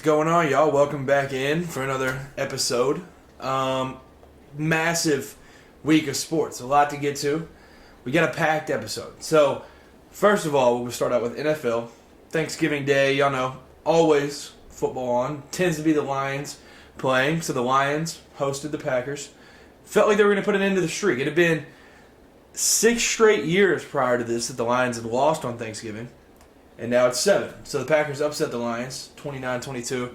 going on, y'all? Welcome back in for another episode. Massive week of sports. A lot to get to. We got a packed episode. So, first of all, we'll start out with NFL. Thanksgiving Day, y'all know, always football on. Tends to be the Lions playing, so the Lions hosted the Packers. Felt like they were going to put an end to the streak. It had been 6 straight years prior to this that the Lions had lost on Thanksgiving. And now it's 7. So the Packers upset the Lions, 29-22.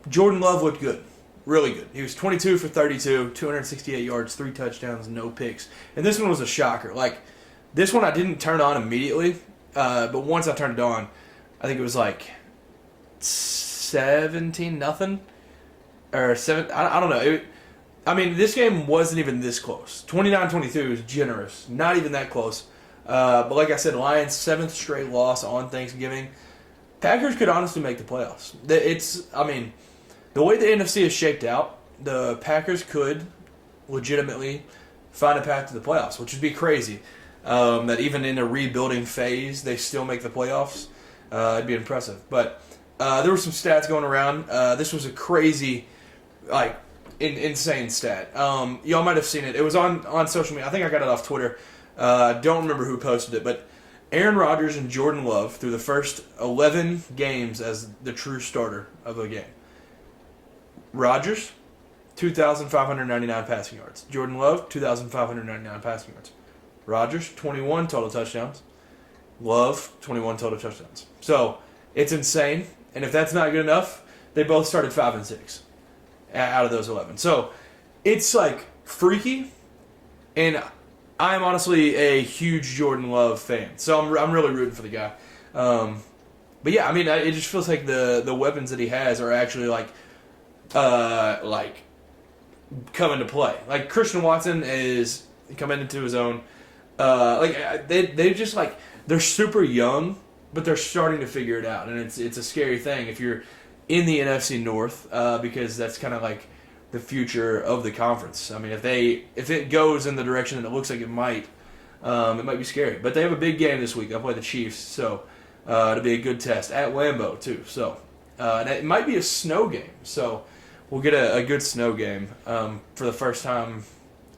Jordan Love looked good. Really good. He was 22 for 32, 268 yards, 3 touchdowns, no picks. And this one was a shocker. Like, this one I didn't turn on immediately. But once I turned it on, I think it was like 17-0. Or 7. I don't know. This game wasn't even this close. 29-22 is generous. Not even that close. But like I said, Lions' 7th straight loss on Thanksgiving. Packers could honestly make the playoffs. The way the NFC is shaped out, the Packers could legitimately find a path to the playoffs, which would be crazy. That even in a rebuilding phase, they still make the playoffs. It'd be impressive. But there were some stats going around. This was a crazy, insane stat. Y'all might have seen it. It was on social media. I think I got it off Twitter. Don't remember who posted it, but Aaron Rodgers and Jordan Love through the first 11 games as the true starter of a game. Rodgers, 2,599 passing yards. Jordan Love, 2,599 passing yards. Rodgers, 21 total touchdowns. Love, 21 total touchdowns. So, it's insane, and if that's not good enough, they both started 5 and 6 out of those 11. So, it's freaky, and I'm honestly a huge Jordan Love fan, so I'm really rooting for the guy. But yeah, it just feels like the weapons that he has are actually coming to play. Like Christian Watson is coming into his own. They just they're super young, but they're starting to figure it out, and it's a scary thing if you're in the NFC North because that's kind of the future of the conference. If it goes in the direction that it looks like it might be scary. But they have a big game this week. They'll play the Chiefs, so it'll be a good test at Lambeau too. So and it might be a snow game, so we'll get a good snow game for the first time.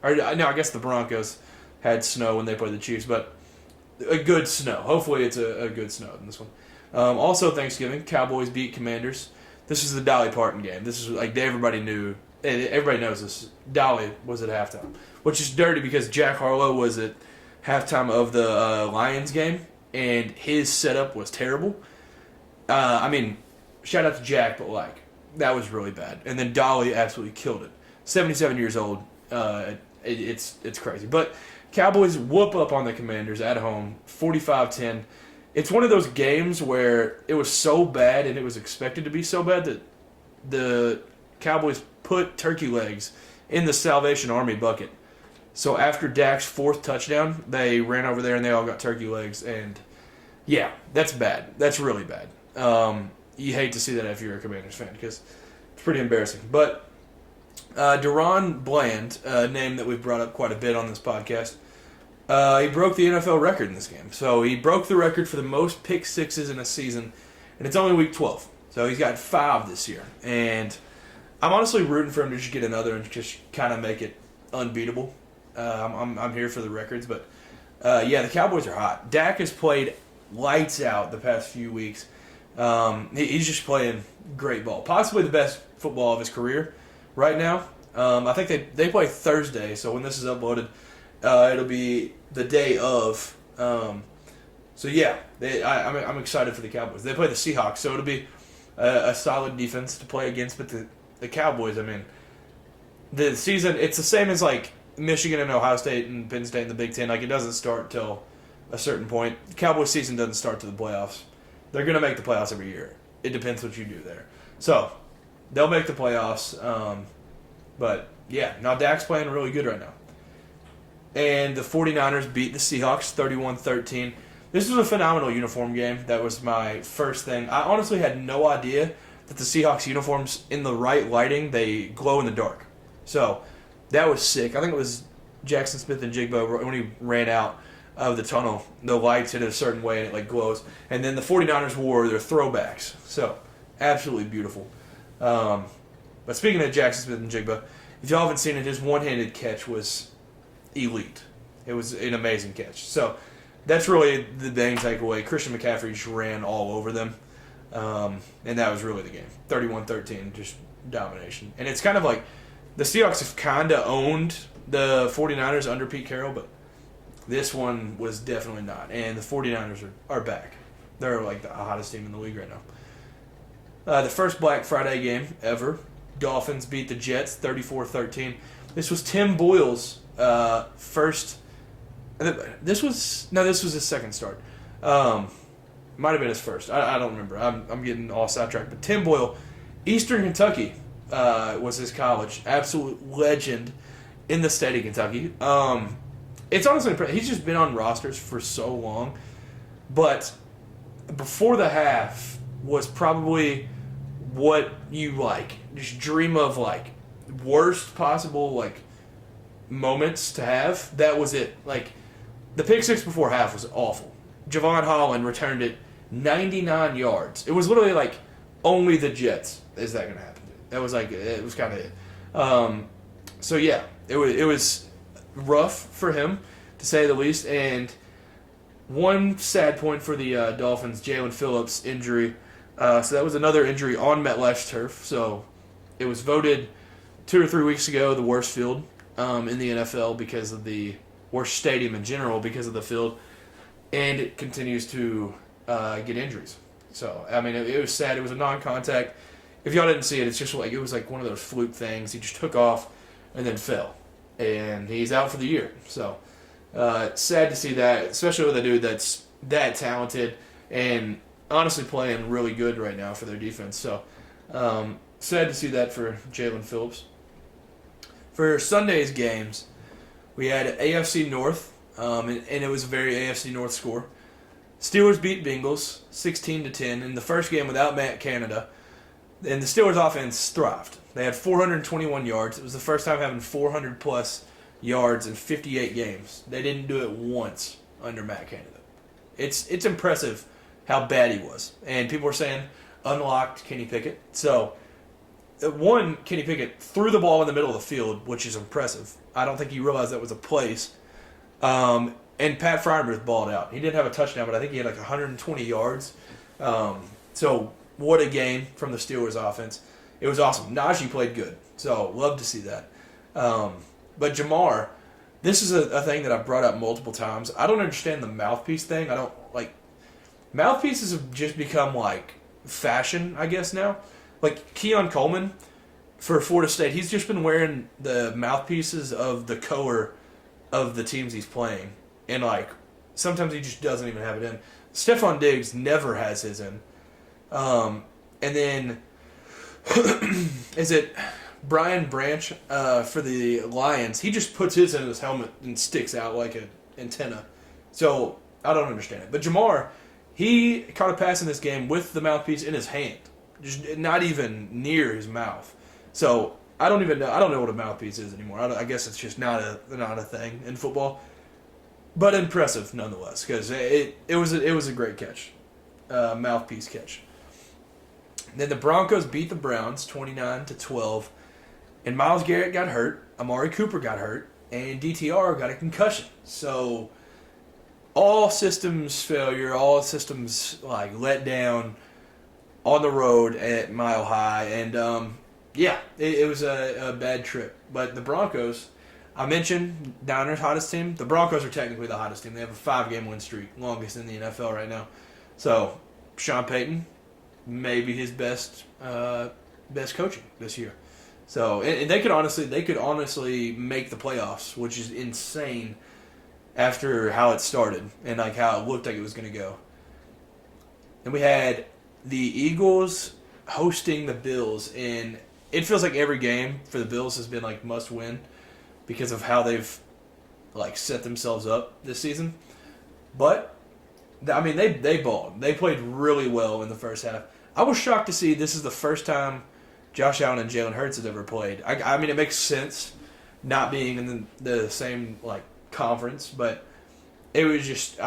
Or no, I guess the Broncos had snow when they played the Chiefs, but a good snow. Hopefully, it's a good snow in this one. Also, Thanksgiving, Cowboys beat Commanders. This is the Dolly Parton game. This is everybody knew. Everybody knows this. Dolly was at halftime, which is dirty because Jack Harlow was at halftime of the Lions game, and his setup was terrible. Shout out to Jack, but that was really bad. And then Dolly absolutely killed it. 77 years old. It's crazy. But Cowboys whoop up on the Commanders at home, 45-10. It's one of those games where it was so bad and it was expected to be so bad that the Cowboys put turkey legs in the Salvation Army bucket. So after Dak's 4th touchdown, they ran over there and they all got turkey legs. And yeah, that's bad. That's really bad. You hate to see that if you're a Commanders fan because it's pretty embarrassing. But Deron Bland, a name that we've brought up quite a bit on this podcast, he broke the NFL record in this game. So he broke the record for the most pick sixes in a season, and it's only week 12. So he's got 5 this year. And I'm honestly rooting for him to just get another and just kind of make it unbeatable. I'm here for the records, but the Cowboys are hot. Dak has played lights out the past few weeks. He's just playing great ball, possibly the best football of his career right now. I think they play Thursday, so when this is uploaded, it'll be the day of. I'm excited for the Cowboys. They play the Seahawks, so it'll be a solid defense to play against, but the Cowboys, the season, it's the same as Michigan and Ohio State and Penn State in the Big Ten. It doesn't start till a certain point. The Cowboys season doesn't start to the playoffs. They're going to make the playoffs every year. It depends what you do there. So, they'll make the playoffs. But, yeah, now Dak's playing really good right now. And the 49ers beat the Seahawks 31-13. This was a phenomenal uniform game. That was my first thing. I honestly had no idea that the Seahawks uniforms, in the right lighting, they glow in the dark. So, that was sick. I think it was Jackson Smith and Jigbo when he ran out of the tunnel. The lights hit it a certain way and it glows. And then the 49ers wore their throwbacks. So, Absolutely beautiful. But speaking of Jackson Smith-Njigba, if y'all haven't seen it, his one-handed catch was elite. It was an amazing catch. So that's really the main takeaway. Christian McCaffrey just ran all over them. And that was really the game. 31-13, just domination. And it's kind of like the Seahawks have kind of owned the 49ers under Pete Carroll, but this one was definitely not. And the 49ers are back. They're like the hottest team in the league right now. The first Black Friday game ever. Dolphins beat the Jets 34-13. This was Tim Boyle's first. This was his second start. Might have been his first. I don't remember. I'm getting all sidetracked. But Tim Boyle, Eastern Kentucky, was his college. Absolute legend in the state of Kentucky. It's honestly impressive. He's just been on rosters for so long. But before the half was probably what you just dream of, worst possible moments to have. That was it. The pick six before half was awful. Javon Holland returned it 99 yards. It was literally only the Jets is that going to happen. That was it was kind of it. So yeah, it was rough for him to say the least. And one sad point for the Dolphins, Jalen Phillips injury. So that was another injury on MetLife's turf. So it was voted 2 or 3 weeks ago the worst field in the NFL because of the worst stadium in general because of the field, and it continues to get injuries. So it was sad. It was a non-contact. If y'all didn't see it, it's just it was one of those fluke things. He just took off and then fell, and he's out for the year. So sad to see that, especially with a dude that's that talented and honestly playing really good right now for their defense. So sad to see that for Jalen Phillips. For Sunday's games, we had AFC North, and it was a very AFC North score. Steelers beat Bengals 16-10 in the first game without Matt Canada, and the Steelers offense thrived. They had 421 yards. It was the first time having 400-plus yards in 58 games. They didn't do it once under Matt Canada. It's impressive how bad he was. And people were saying, unlocked Kenny Pickett. So, one, Kenny Pickett threw the ball in the middle of the field, which is impressive. I don't think he realized that was a place. And Pat Freiermuth balled out. He didn't have a touchdown, but I think he had 120 yards. So, what a game from the Steelers offense. It was awesome. Najee played good. So, love to see that. But Jamar, this is a thing that I've brought up multiple times. I don't understand the mouthpiece thing. I don't, mouthpieces have just become, fashion, I guess, now. Keon Coleman for Florida State, he's just been wearing the mouthpieces of the color of the teams he's playing. And, sometimes he just doesn't even have it in. Stephon Diggs never has his in. And then, is it Brian Branch for the Lions? He just puts his in his helmet and sticks out like an antenna. So, I don't understand it. But Jamar, he caught a pass in this game with the mouthpiece in his hand. Just not even near his mouth. So I don't know what a mouthpiece is anymore. I guess it's just not a thing in football. But impressive nonetheless, because it was a great catch, mouthpiece catch. Then the Broncos beat the Browns 29-12, and Myles Garrett got hurt, Amari Cooper got hurt, and DTR got a concussion. So all systems failure, all systems let down on the road at Mile High, and it was a bad trip. But the Broncos, I mentioned Niners' hottest team. The Broncos are technically the hottest team. They have a 5-game win streak, longest in the NFL right now. So Sean Payton, maybe his best coaching this year. So and they could honestly make the playoffs, which is insane after how it started and how it looked like it was going to go. And we had the Eagles hosting the Bills, and it feels like every game for the Bills has been must win because of how they've set themselves up this season. But they balled. They played really well in the first half. I was shocked to see this is the first time Josh Allen and Jalen Hurts has ever played. It makes sense not being in the same conference, but it was just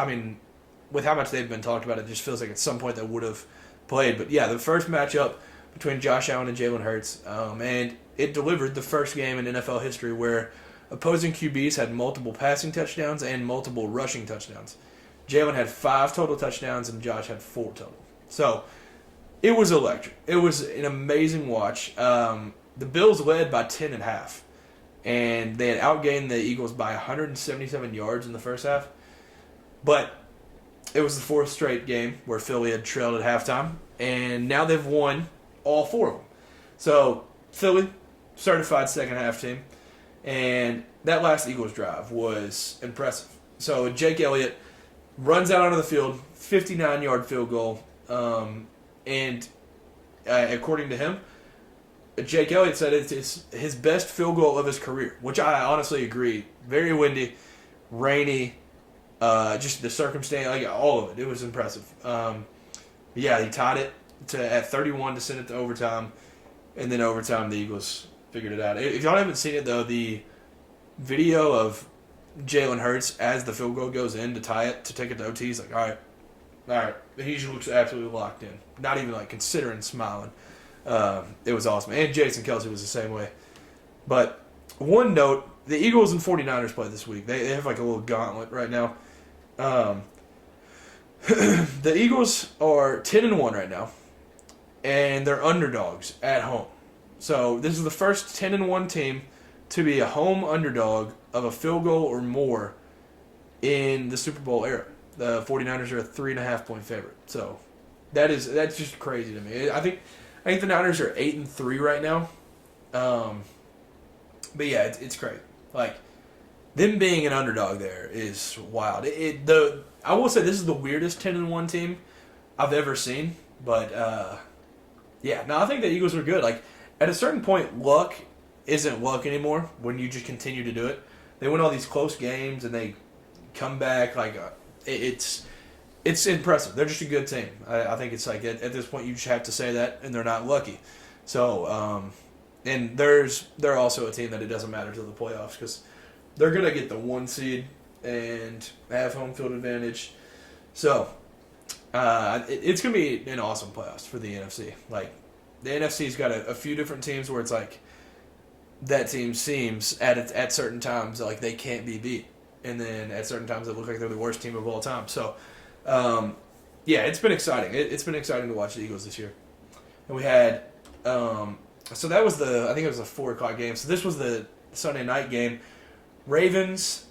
with how much they've been talked about, it just feels like at some point they would have played. But yeah, the first matchup between Josh Allen and Jalen Hurts, and it delivered the first game in NFL history where opposing QBs had multiple passing touchdowns and multiple rushing touchdowns. Jalen had 5 total touchdowns and Josh had 4 total. So it was electric. It was an amazing watch. The Bills led by 10 at half, and they had outgained the Eagles by 177 yards in the first half. But it was the 4th straight game where Philly had trailed at halftime, and now they've won all 4 of them. So Philly, certified second half team, and that last Eagles drive was impressive. So Jake Elliott runs out onto the field, 59-yard field goal, and according to him, Jake Elliott said it's his best field goal of his career, which I honestly agree. Very windy, rainy, just the circumstance, like all of it. It was impressive. Yeah, he tied it at 31 to send it to overtime, and then overtime the Eagles figured it out. If y'all haven't seen it though, the video of Jalen Hurts as the field goal goes in to tie it to take it to OT, he's like, all right. He just looks absolutely locked in, not even like considering smiling. It was awesome. And Jason Kelce was the same way. But one note, the Eagles and 49ers play this week. They have like a little gauntlet right now. The Eagles are 10-1 right now, and they're underdogs at home. So this is the first 10-1 team to be a home underdog of a field goal or more in the Super Bowl era. The 49ers are a 3.5-point favorite. So that's just crazy to me. I think the Niners are 8-3 right now. But yeah, it's crazy. Like, them being an underdog there is wild. I will say this is the weirdest 10-1 team I've ever seen. But yeah, no, I think the Eagles are good. Like, at a certain point, luck isn't luck anymore when you just continue to do it. They win all these close games and they come back. Like, it's impressive. They're just a good team. I think it's like at this point you just have to say that, and they're not lucky. So, and they're also a team that it doesn't matter to the playoffs because they're gonna get the 1 seed and have home field advantage. So, it's gonna be an awesome playoffs for the NFC. Like, the NFC's got a few different teams where it's like that team seems at certain times like they can't be beat, and then at certain times they look like they're the worst team of all time. So. Yeah, it's been exciting. It's been exciting to watch the Eagles this year. And we had, so that was I think it was a 4 o'clock game. So this was the Sunday night game. Ravens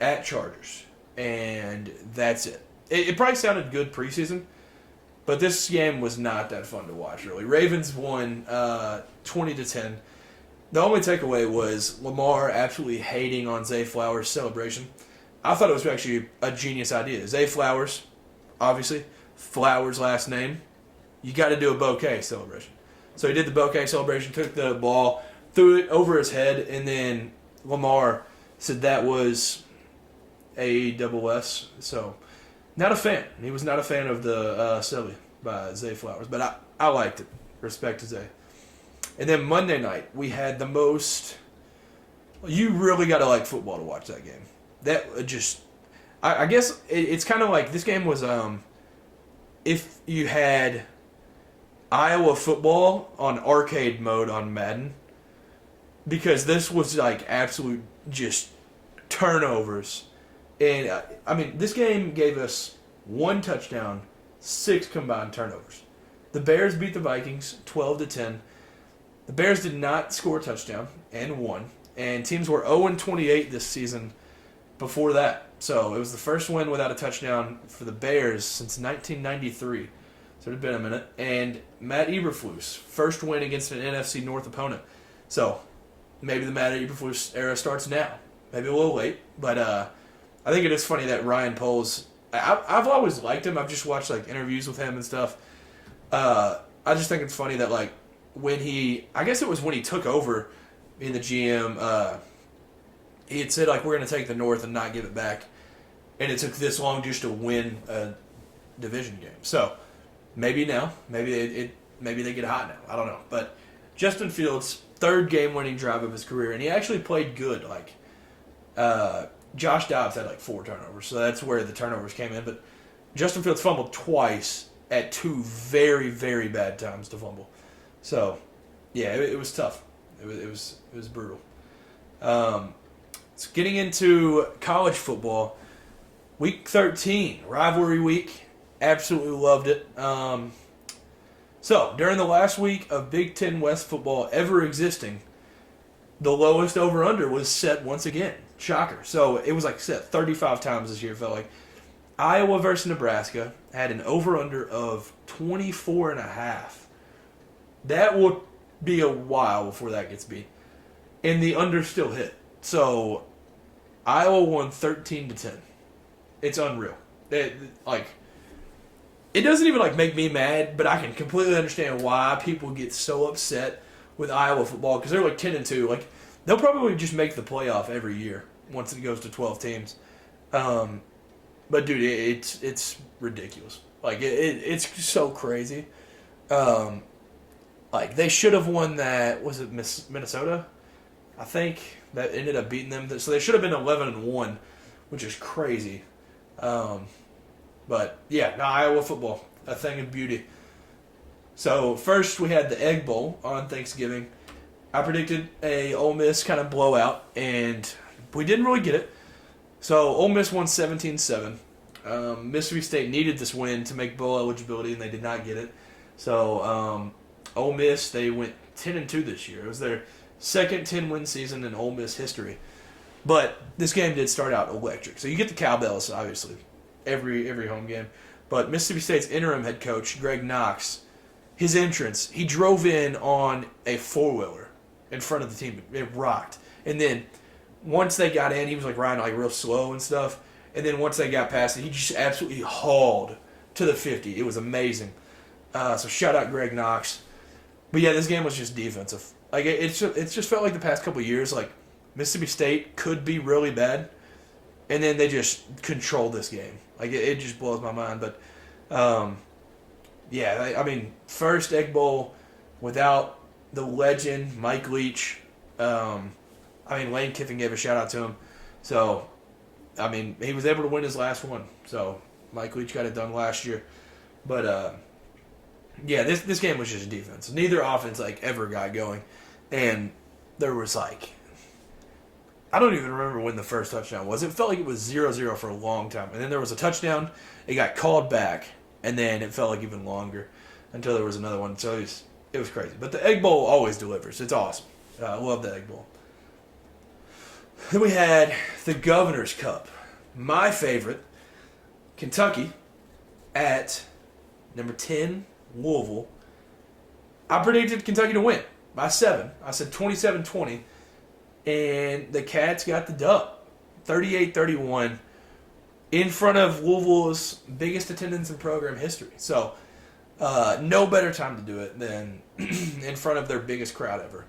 at Chargers. And that's it. It probably sounded good preseason, but this game was not that fun to watch, really. Ravens won 20-10. The only takeaway was Lamar absolutely hating on Zay Flowers' celebration. I thought it was actually a genius idea. Zay Flowers, obviously, Flowers last name. You got to do a bouquet celebration. So he did the bouquet celebration, took the ball, threw it over his head, and then Lamar said that was ASS. So, not a fan. He was not a fan of the Silly by Zay Flowers, but I liked it. Respect to Zay. And then Monday night, we had the most. You really got to like football to watch that game. That just, I guess it's kind of like this game was if you had Iowa football on arcade mode on Madden, because this was like absolute just turnovers. And I mean, this game gave us 1 touchdown, 6 combined turnovers. The Bears beat the Vikings 12-10. The Bears did not score a touchdown and won. And teams were 0-28 this season before that. So it was the first win without a touchdown for the Bears since 1993. So it had been a minute. And Matt Eberflus, first win against an NFC North opponent. So maybe the Matt Eberflus era starts now. Maybe a little late. But I think it is funny that Ryan Poles, I've always liked him. I've just watched like interviews with him and stuff. I just think it's funny that like I guess it was when he took over in the GM, he had said, like, we're going to take the North and not give it back. And it took this long just to win a division game. So, maybe now. Maybe they get hot now. I don't know. But Justin Fields, 3rd game-winning drive of his career. And he actually played good. Like, Josh Dobbs had, like, 4 turnovers. So, that's where the turnovers came in. But Justin Fields fumbled twice at two very, very bad times to fumble. So, yeah, it was tough. It was brutal. So getting into college football, Week 13, rivalry week. Absolutely loved it. So, during the last week of Big Ten West football ever existing, the lowest over-under was set once again. Shocker. So, it was like set 35 times this year, it felt like. Iowa versus Nebraska had an over-under of 24.5. That will be a while before that gets beat. And the under still hit. So, Iowa won 13-10. It's unreal. It doesn't even make me mad, but I can completely understand why people get so upset with Iowa football because they're 10-2. They'll probably just make the playoff every year once it goes to 12 teams. But dude, it's ridiculous. It's so crazy. They should have won that. Was it Minnesota? I think that ended up beating them. So they should have been 11-1, which is crazy. But yeah, Iowa football, a thing of beauty. So first we had the Egg Bowl on Thanksgiving. I predicted a Ole Miss kind of blowout, and we didn't really get it. So Ole Miss won 17-7. Mississippi State needed this win to make bowl eligibility, and they did not get it. So Ole Miss, they went 10-2 this year. It was their second 10-win season in Ole Miss history. But this game did start out electric. So you get the cowbells, obviously, every home game. But Mississippi State's interim head coach, Greg Knox, his entrance, he drove in on a four-wheeler in front of the team. It rocked. And then once they got in, he was riding real slow and stuff. And then once they got past it, he just absolutely hauled to the 50. It was amazing. So shout out Greg Knox. But yeah, this game was just defensive. It just felt like the past couple of years, Mississippi State could be really bad, and then they just controlled this game. It just blows my mind. But, first Egg Bowl without the legend, Mike Leach. Lane Kiffin gave a shout-out to him. So, he was able to win his last one. So, Mike Leach got it done last year. But, this game was just defense. Neither offense, ever got going. And there was, I don't even remember when the first touchdown was. It felt like it was 0-0 for a long time. And then there was a touchdown. It got called back. And then it felt like even longer until there was another one. So it was crazy. But the Egg Bowl always delivers. It's awesome. I love the Egg Bowl. Then we had the Governor's Cup. My favorite, Kentucky at number 10, Louisville. I predicted Kentucky to win by 7. I said 27-20. And the Cats got the dub, 38-31, in front of Louisville's biggest attendance in program history. So, no better time to do it than in front of their biggest crowd ever.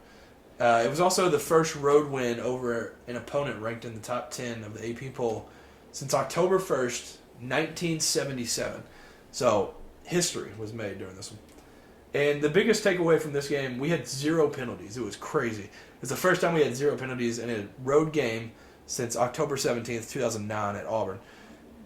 It was also the first road win over an opponent ranked in the top 10 of the AP poll since October 1st, 1977. So, history was made during this one. And the biggest takeaway from this game, we had 0 penalties. It was crazy. It was the first time we had 0 penalties in a road game since October 17th, 2009 at Auburn.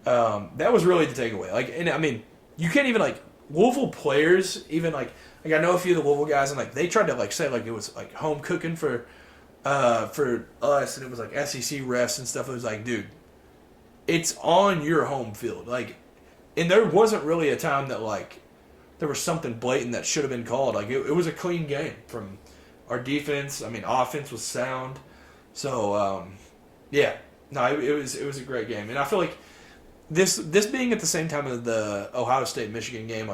That was really the takeaway. You can't even, Louisville players, even, I know a few of the Louisville guys, and, they tried to, say, it was, home cooking for us, and it was, SEC refs and stuff. It was dude, it's on your home field. And there wasn't really a time that, there was something blatant that should have been called. It was a clean game from our defense. Offense was sound. So, it was a great game. And I feel like this being at the same time as the Ohio State-Michigan game,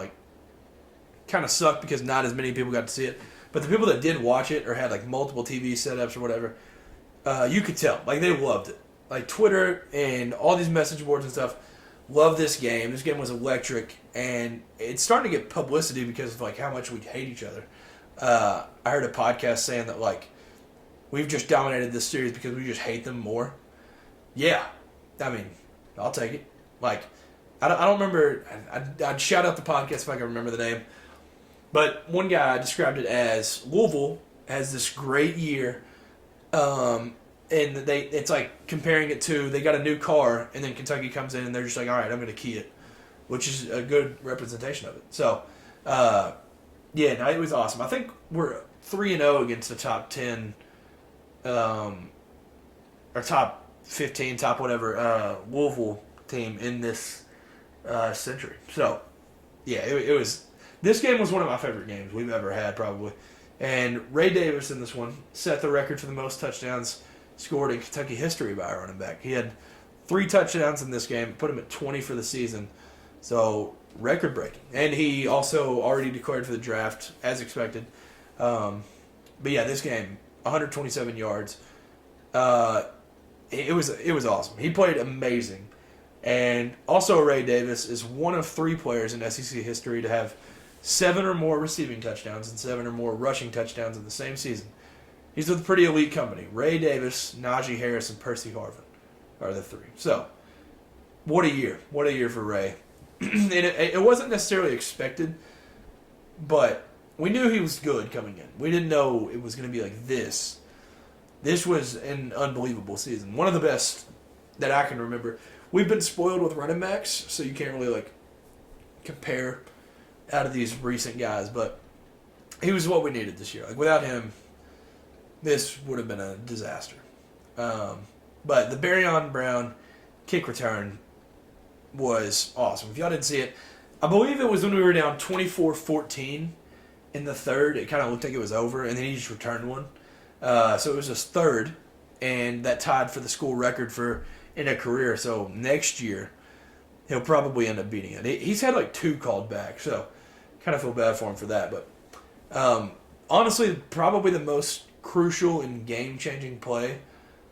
kind of sucked because not as many people got to see it. But the people that did watch it or had, multiple TV setups or whatever, you could tell. They loved it. Twitter and all these message boards and stuff love this game. This game was electric, and it's starting to get publicity because of how much we hate each other. I heard a podcast saying that we've just dominated this series because we just hate them more. Yeah, I'll take it. I don't remember. I'd shout out the podcast if I can remember the name. But one guy described it as Louisville has this great year, and it's comparing it to they got a new car, and then Kentucky comes in and they're just all right, I'm going to key it. which is a good representation of it. So, yeah, no, it was awesome. I think we're 3-0 against the top 10, or top 15, top whatever, Louisville team in this century. So, yeah, it was. This game was one of my favorite games we've ever had, probably. And Ray Davis in this one set the record for the most touchdowns scored in Kentucky history by a running back. He had 3 touchdowns in this game, put him at 20 for the season. So, record breaking. And he also already declared for the draft, as expected. But yeah, this game, 127 yards. It was awesome. He played amazing. And also Ray Davis is one of 3 players in SEC history to have 7 or more receiving touchdowns and 7 or more rushing touchdowns in the same season. He's with a pretty elite company. Ray Davis, Najee Harris, and Percy Harvin are the 3. So, what a year. What a year for Ray. And it wasn't necessarily expected, but we knew he was good coming in. We didn't know it was going to be like this. This was an unbelievable season. One of the best that I can remember. We've been spoiled with running backs, so you can't really compare out of these recent guys, but he was what we needed this year. Without him, this would have been a disaster. But the Barryon Brown kick return was awesome. If y'all didn't see it, I believe it was when we were down 24-14 in the third. It kind of looked like it was over, and then he just returned one. So it was his third, and that tied for the school record in a career. So next year, he'll probably end up beating it. He's had 2 called back, so kind of feel bad for him for that. But honestly, probably the most crucial and game-changing play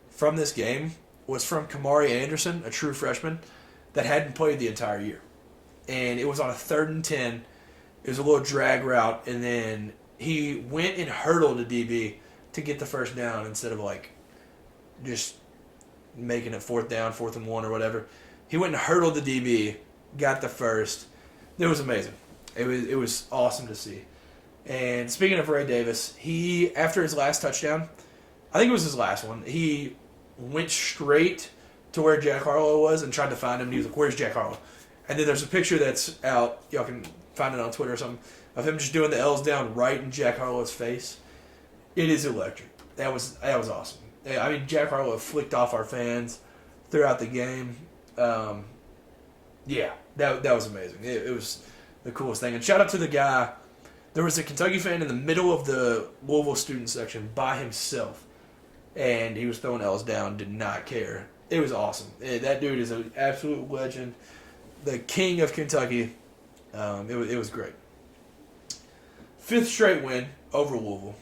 from this game was from Kamari Anderson, a true freshman that hadn't played the entire year. And it was on a 3rd and 10. It was a little drag route, and then he went and hurdled a DB to get the first down instead of just making it 4th down, 4th and 1 or whatever. He went and hurdled the DB, got the first. It was amazing. It was awesome to see. And speaking of Ray Davis, he, after his last touchdown, I think it was his last one, he went straight to where Jack Harlow was and tried to find him. And he was like, "Where's Jack Harlow?" And then there's a picture that's out, y'all can find it on Twitter or something, of him just doing the L's down right in Jack Harlow's face. It is electric. That was awesome. I mean, Jack Harlow flicked off our fans throughout the game. Yeah, that was amazing. It was the coolest thing. And shout out to the guy. There was a Kentucky fan in the middle of the Louisville student section by himself, and he was throwing L's down, did not care. It was awesome. That dude is an absolute legend. The king of Kentucky. It was great. 5th straight win over Louisville.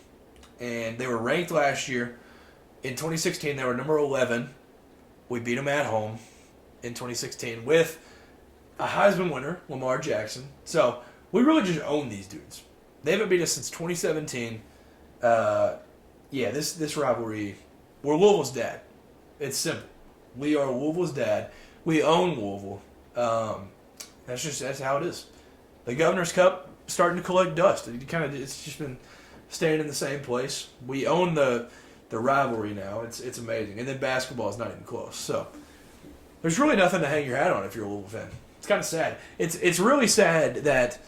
And they were ranked last year. In 2016, they were number 11. We beat them at home in 2016 with a Heisman winner, Lamar Jackson. So we really just own these dudes. They haven't beat us since 2017. This rivalry, we're Louisville's dad. It's simple. We are Louisville's dad. We own Louisville. That's how it is. The Governor's Cup starting to collect dust. It's just been staying in the same place. We own the rivalry now. It's amazing. And then basketball is not even close. So there's really nothing to hang your hat on if you're a Louisville fan. It's kind of sad. It's really sad that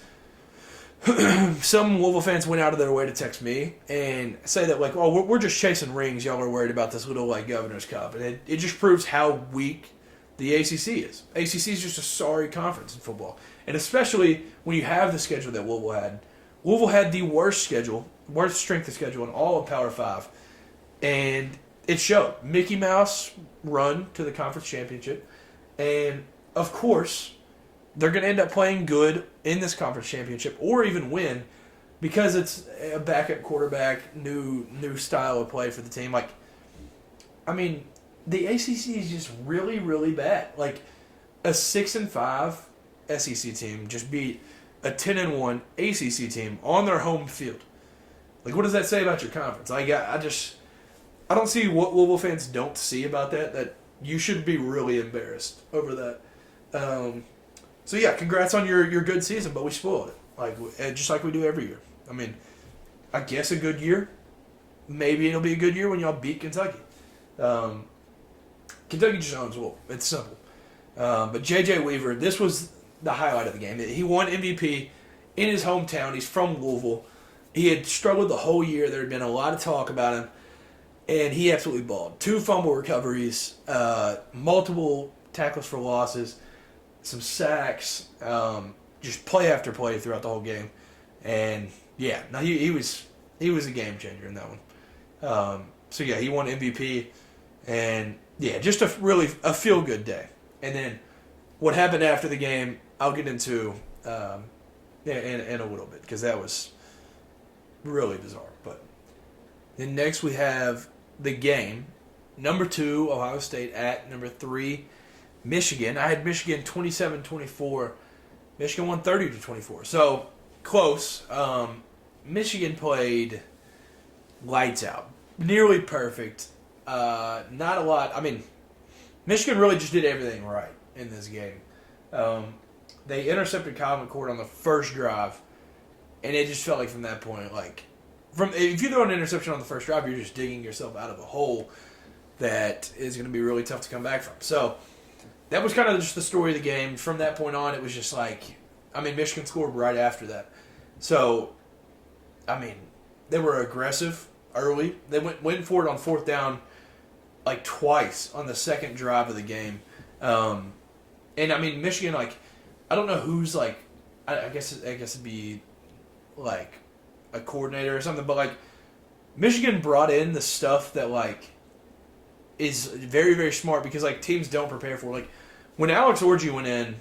some Louisville fans went out of their way to text me and say that we're just chasing rings. Y'all are worried about this little Governor's Cup, and it just proves how weak the ACC is. ACC is just a sorry conference in football, and especially when you have the schedule that Louisville had. Louisville had the worst strength of schedule in all of Power 5, and it showed. Mickey Mouse run to the conference championship, and of course, they're going to end up playing good in this conference championship or even win because it's a backup quarterback, new style of play for the team. The ACC is just really, really bad. A 6-5 SEC team just beat a 10-1 ACC team on their home field. What does that say about your conference? I don't see what Louisville fans don't see about that you should be really embarrassed over that. So yeah, congrats on your good season, but we spoiled it, just like we do every year. I guess a good year. Maybe it'll be a good year when y'all beat Kentucky. Kentucky just owns Louisville. It's simple. But J.J. Weaver, this was the highlight of the game. He won MVP in his hometown. He's from Louisville. He had struggled the whole year. There had been a lot of talk about him, and he absolutely balled. 2 fumble recoveries, multiple tackles for losses, some sacks, just play after play throughout the whole game. And yeah, no, he was a game changer in that one. So yeah, he won MVP, and yeah, just a feel good day. And then what happened after the game, I'll get into in a little bit, because that was really bizarre. But then next we have the game, number 2 Ohio State at number 3 Michigan. I had Michigan 27-24. Michigan won 30-24. So close. Michigan played lights out, nearly perfect. Not a lot. I mean, Michigan really just did everything right in this game. They intercepted Kyle McCord on the first drive, and it just felt like from that point, like, if you throw an interception on the first drive, you're just digging yourself out of a hole that is going to be really tough to come back from. So that was kind of just the story of the game. From that point on, it was just like, I mean, Michigan scored right after that. So, I mean, they were aggressive early. They went for it on 4th down like twice on the second drive of the game. And I mean, Michigan, like, I don't know who's like, I guess it'd be like a coordinator or something, but like Michigan brought in the stuff that like is very, very smart, because like teams don't prepare for. Like when Alex Orji went in,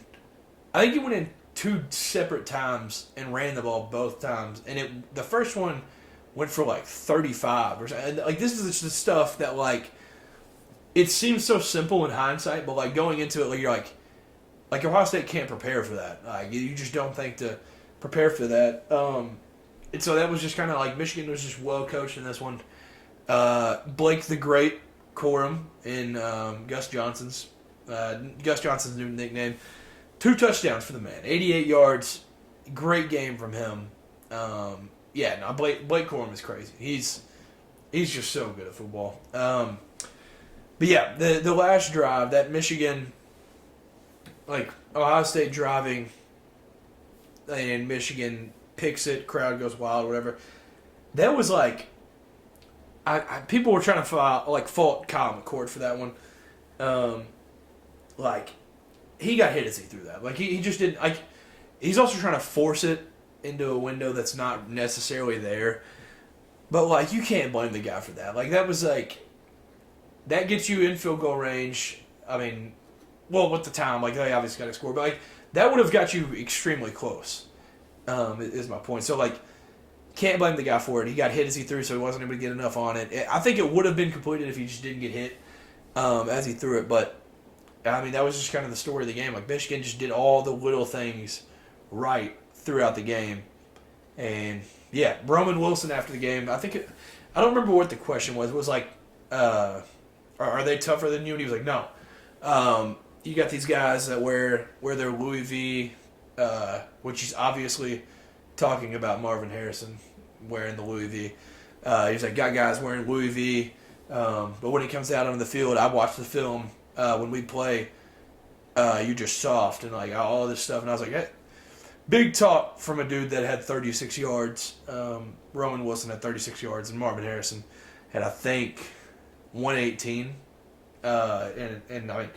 I think he went in 2 separate times and ran the ball both times, and the first one went for like 35 or something. Like this is just the stuff that like it seems so simple in hindsight, but like going into it, like you're like Ohio State can't prepare for that. Like you just don't think to prepare for that. And so that was just kind of like Michigan was just well coached in this one. Blake the Great Corum in Gus Johnson's new nickname. 2 touchdowns for the man, 88 yards, great game from him. Blake Corum is crazy. He's just so good at football. But yeah, the last drive, that Michigan, like Ohio State driving, and Michigan picks it, crowd goes wild, whatever. That was like, people were trying to fault Kyle McCord for that one. Like, he got hit as he threw that. Like, he just didn't, like, he's also trying to force it into a window that's not necessarily there. But, like, you can't blame the guy for that. Like, that was, like, that gets you in field goal range. I mean, well, with the time, like, they obviously got to score. But, like, that would have got you extremely close, is my point. So, like, can't blame the guy for it. He got hit as he threw, so he wasn't able to get enough on it. I think it would have been completed if he just didn't get hit as he threw it. But, I mean, that was just kind of the story of the game. Like, Michigan just did all the little things right throughout the game. And, yeah, Roman Wilson after the game, I don't remember what the question was. It was like, are they tougher than you? And he was like, no. You got these guys that wear their Louis V, which he's obviously talking about Marvin Harrison wearing the Louis V. He's like, got guys wearing Louis V, but when he comes out on the field, I watch the film when we play, you're just soft and like all this stuff. And I was like, hey, big talk from a dude that had 36 yards. Roman Wilson had 36 yards, and Marvin Harrison had, I think, 118. And I mean,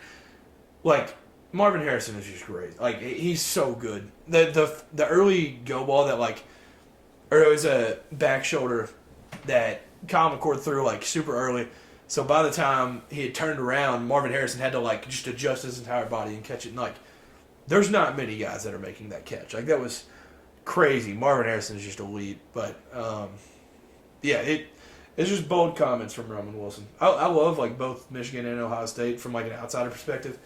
like, Marvin Harrison is just great. Like, he's so good. The early go ball that, like, or it was a back shoulder that Kyle McCord threw, like, super early. So by the time he had turned around, Marvin Harrison had to, like, just adjust his entire body and catch it. And, like, there's not many guys that are making that catch. Like, that was crazy. Marvin Harrison is just elite. But, yeah, it's just bold comments from Roman Wilson. I love, like, both Michigan and Ohio State from, like, an outsider perspective.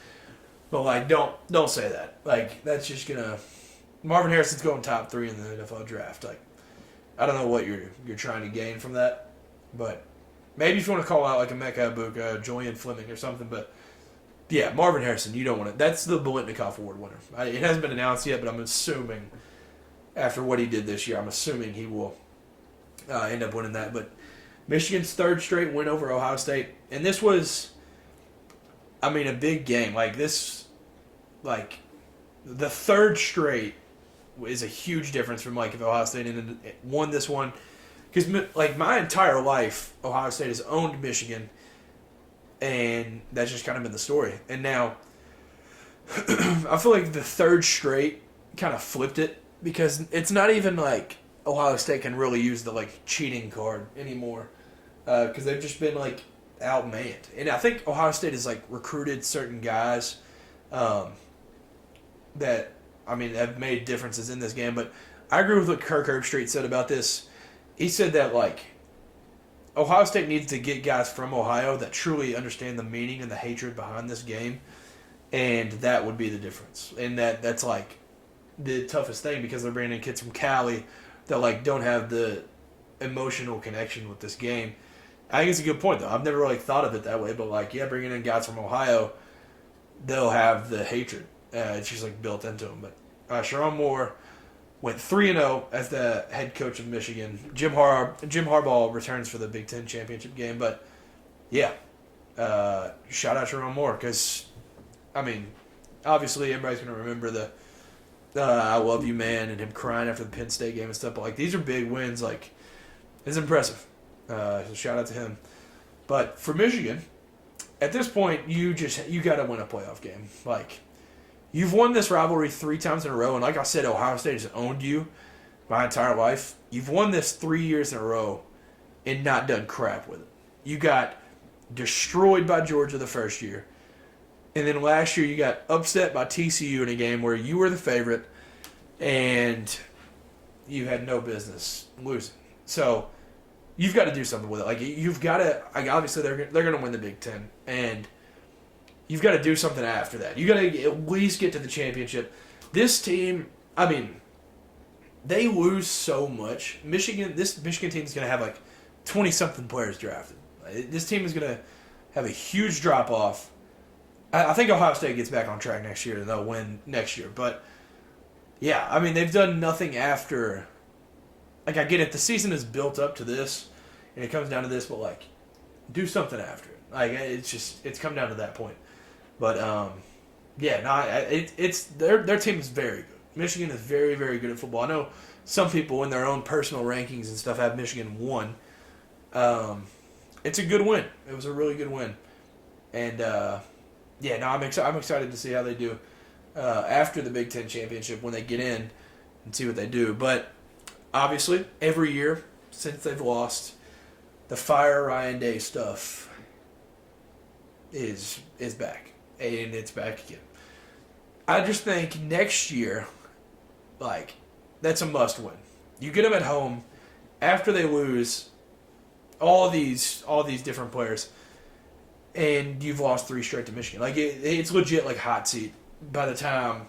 But, like, don't say that. Like, that's just gonna... Marvin Harrison's going top 3 in the NFL draft. Like, I don't know what you're trying to gain from that. But maybe if you want to call out, like, a Mecca Ibuka, Julian Fleming or something. But, yeah, Marvin Harrison, you don't want to... That's the Biletnikoff Award winner. It hasn't been announced yet, but I'm assuming, after what he did this year, I'm assuming he will end up winning that. But Michigan's 3rd straight win over Ohio State. And this was... I mean, a big game. Like, this, like, the third straight is a huge difference from like if Ohio State won this one. Because like my entire life, Ohio State has owned Michigan, and that's just kind of been the story. And now I feel like the third straight kind of flipped it because it's not even like Ohio State can really use the like cheating card anymore because they've just been like outmanned. And I think Ohio State has like recruited certain guys that have made differences in this game. But I agree with what Kirk Herbstreit said about this. He said that like Ohio State needs to get guys from Ohio that truly understand the meaning and the hatred behind this game, and that would be the difference. And that's like the toughest thing because they're bringing in kids from Cali that like don't have the emotional connection with this game. I think it's a good point though. I've never really thought of it that way, but like bringing in guys from Ohio, they'll have the hatred. It's just like built into them. But Sharon Moore went 3-0 as the head coach of Michigan. Jim Harbaugh returns for the Big Ten championship game. But, shout out Sharon Moore because, obviously everybody's going to remember the I love you, man, and him crying after the Penn State game and stuff. But, like, these are big wins. Like, it's impressive. So shout out to him. But for Michigan, at this point, you got to win a playoff game. Like, you've won this rivalry 3 times in a row, and like I said, Ohio State has owned you my entire life. You've won this 3 years in a row and not done crap with it. You got destroyed by Georgia the first year, and then last year you got upset by TCU in a game where you were the favorite, and you had no business losing. So you've got to do something with it. Like you've got to. Obviously, they're going to win the Big Ten, and you've got to do something after that. You got to at least get to the championship. This team, they lose so much. This Michigan team is going to have like 20-something players drafted. This team is going to have a huge drop-off. I think Ohio State gets back on track next year, and they'll win next year. But, they've done nothing after. Like, I get it. The season is built up to this, and it comes down to this, but, like, do something after it. Like, it's come down to that point. But their team is very good. Michigan is very, very good at football. I know some people in their own personal rankings and stuff have Michigan 1. It's a good win. It was a really good win, and I'm excited to see how they do after the Big Ten championship when they get in and see what they do. But obviously, every year since they've lost, the Fire Ryan Day stuff is back. And it's back again. I just think next year, like, that's a must win. You get them at home after they lose all these different players, and you've lost 3 straight to Michigan. Like it's legit like hot seat by the time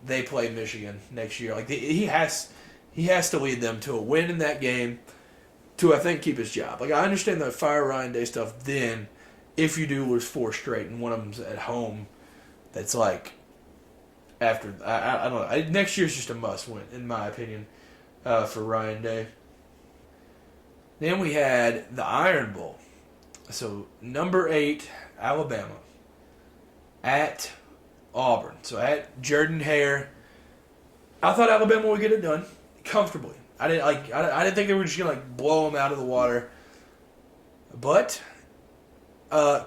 they play Michigan next year. Like he has to lead them to a win in that game to I think keep his job. Like I understand the Fire Ryan Day stuff then. If you do lose 4 straight and one of them's at home, that's like after I don't know. Next year's just a must win in my opinion for Ryan Day. Then we had the Iron Bowl. So number 8 Alabama at Auburn. So at Jordan-Hare. I thought Alabama would get it done comfortably. I didn't think they were just gonna like blow them out of the water, but.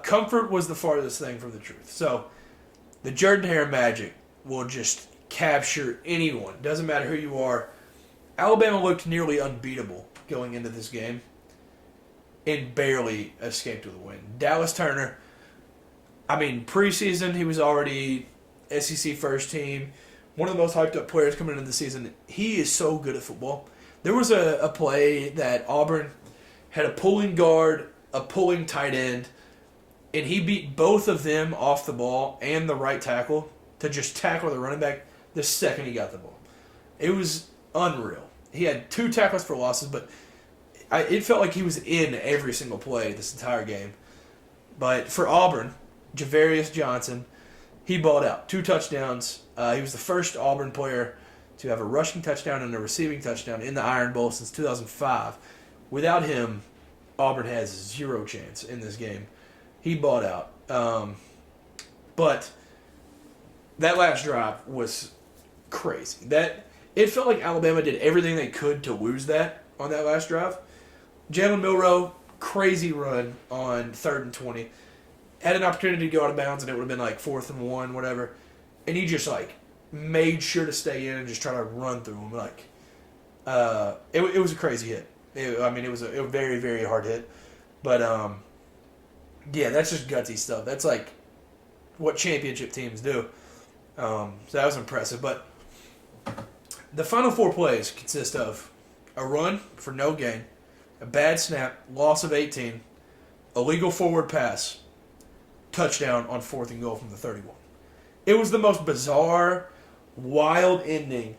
Comfort was the farthest thing from the truth. So, the Jordan-Hare magic will just capture anyone. Doesn't matter who you are. Alabama looked nearly unbeatable going into this game and barely escaped with a win. Dallas Turner, preseason, he was already SEC first team. One of the most hyped up players coming into the season. He is so good at football. There was a play that Auburn had a pulling guard, a pulling tight end, and he beat both of them off the ball and the right tackle to just tackle the running back the second he got the ball. It was unreal. He had 2 tackles for losses, but it felt like he was in every single play this entire game. But for Auburn, Javarius Johnson, he balled out. 2 touchdowns. He was the first Auburn player to have a rushing touchdown and a receiving touchdown in the Iron Bowl since 2005. Without him, Auburn has 0 chance in this game. He balled out. But that last drive was crazy. That it felt like Alabama did everything they could to lose that on that last drive. Jalen Milroe, crazy run on 3rd and 20. Had an opportunity to go out of bounds, and it would have been like 4th and 1, whatever. And he just like made sure to stay in and just try to run through him. Like, it was a crazy hit. It was a very, very hard hit. But yeah, that's just gutsy stuff. That's like what championship teams do. So that was impressive. But the final 4 plays consist of a run for no gain, a bad snap, loss of 18, illegal forward pass, touchdown on 4th and goal from the 31. It was the most bizarre, wild ending.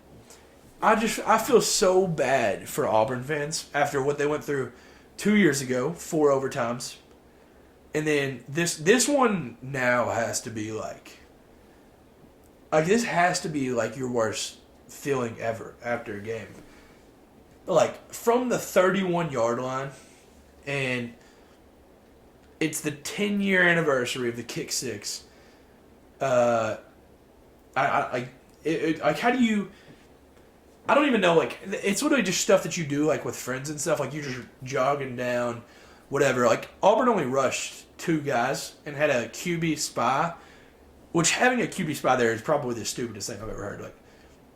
I feel so bad for Auburn fans after what they went through 2 years ago, 4 overtimes. And then this one now has to be like this has to be like your worst feeling ever after a game. Like, from the 31-yard line, and it's the 10-year anniversary of the kick six. How do you? I don't even know. Like, it's literally just stuff that you do, like with friends and stuff. Like, you're just jogging down, whatever. Like, Auburn only rushed 2 guys and had a QB spy, which having a QB spy there is probably the stupidest thing I've ever heard. Like,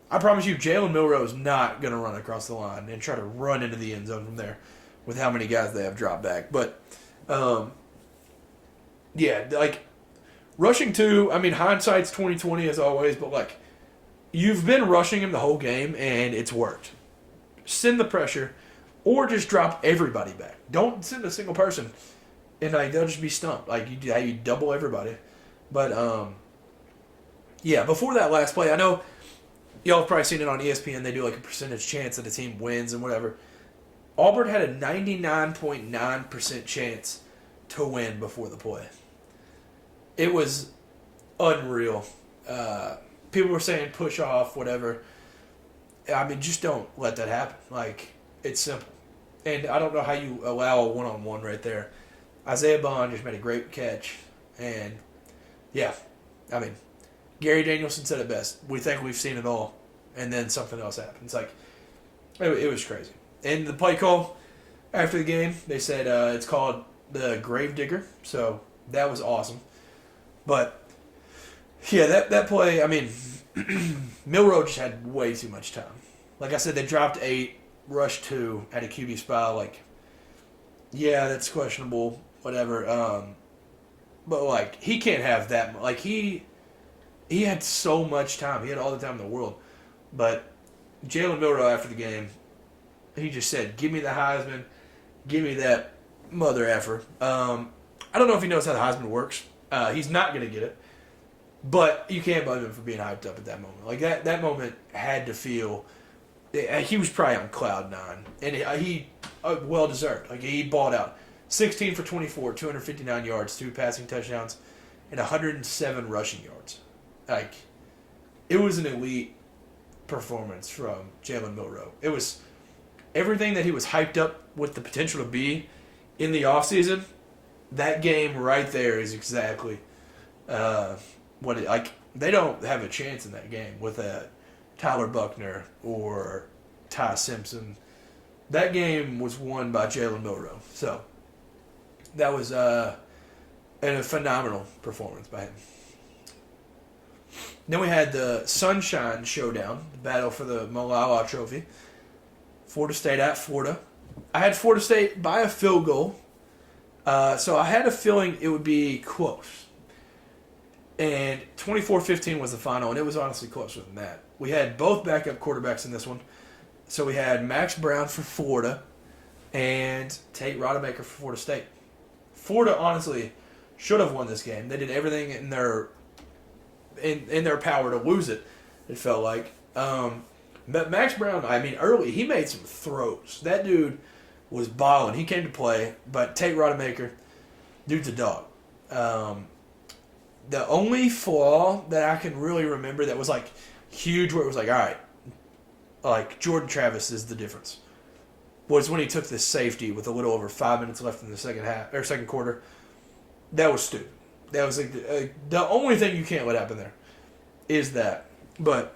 I promise you, Jalen Milroe is not going to run across the line and try to run into the end zone from there with how many guys they have dropped back. But, yeah, like, rushing 2, I mean, hindsight's 20/20 as always, but, like, you've been rushing him the whole game, and it's worked. Send the pressure, or just drop everybody back. Don't send a single person, and, like, they'll just be stumped. Like, you double everybody. But, yeah, before that last play, I know y'all have probably seen it on ESPN. They do like a percentage chance that a team wins and whatever. Auburn had a 99.9% chance to win before the play. It was unreal. People were saying push off, whatever. I mean, just don't let that happen. Like, it's simple. And I don't know how you allow a one-on-one right there. Isaiah Bond just made a great catch. And, yeah, I mean, Gary Danielson said it best. We think we've seen it all, and then something else happens. Like, it was crazy. And the play call after the game, they said it's called the Grave Digger, so that was awesome. But, yeah, that play, I mean, Milroe just had way too much time. Like I said, they dropped 8, rushed 2, had a QB spy. Like, yeah, that's questionable, whatever. But, like, he can't have that. Like, he had so much time. He had all the time in the world. But Jalen Milroe, after the game, he just said, give me the Heisman. Give me that mother effer. I don't know if he knows how the Heisman works. He's not going to get it. But you can't blame him for being hyped up at that moment. Like, that moment had to feel... He was probably on cloud 9. And he well-deserved. Like, he balled out. 16 for 24, 259 yards, 2 passing touchdowns, and 107 rushing yards. Like, it was an elite performance from Jalen Milroe. It was everything that he was hyped up with the potential to be in the offseason. That game right there is exactly what it, like, they don't have a chance in that game with a Tyler Buckner or Ty Simpson. That game was won by Jalen Milroe. So that was a phenomenal performance by him. Then we had the Sunshine Showdown, the battle for the Malala Trophy. Florida State at Florida. I had Florida State by a field goal, so I had a feeling it would be close. And 24-15 was the final, and it was honestly closer than that. We had both backup quarterbacks in this one. So we had Max Brown for Florida and Tate Rodemaker for Florida State. Florida honestly should have won this game. They did everything in their power to lose it, it felt like. But Max Brown, I mean, early, he made some throws. That dude was balling. He came to play, but Tate Rodemaker, dude's a dog. The only flaw that I can really remember that was, like, huge, where it was like, all right, like, Jordan Travis is the difference, was when he took this safety with a little over 5 minutes left in the second quarter. That was stupid. That was like the only thing you can't let happen there is that. But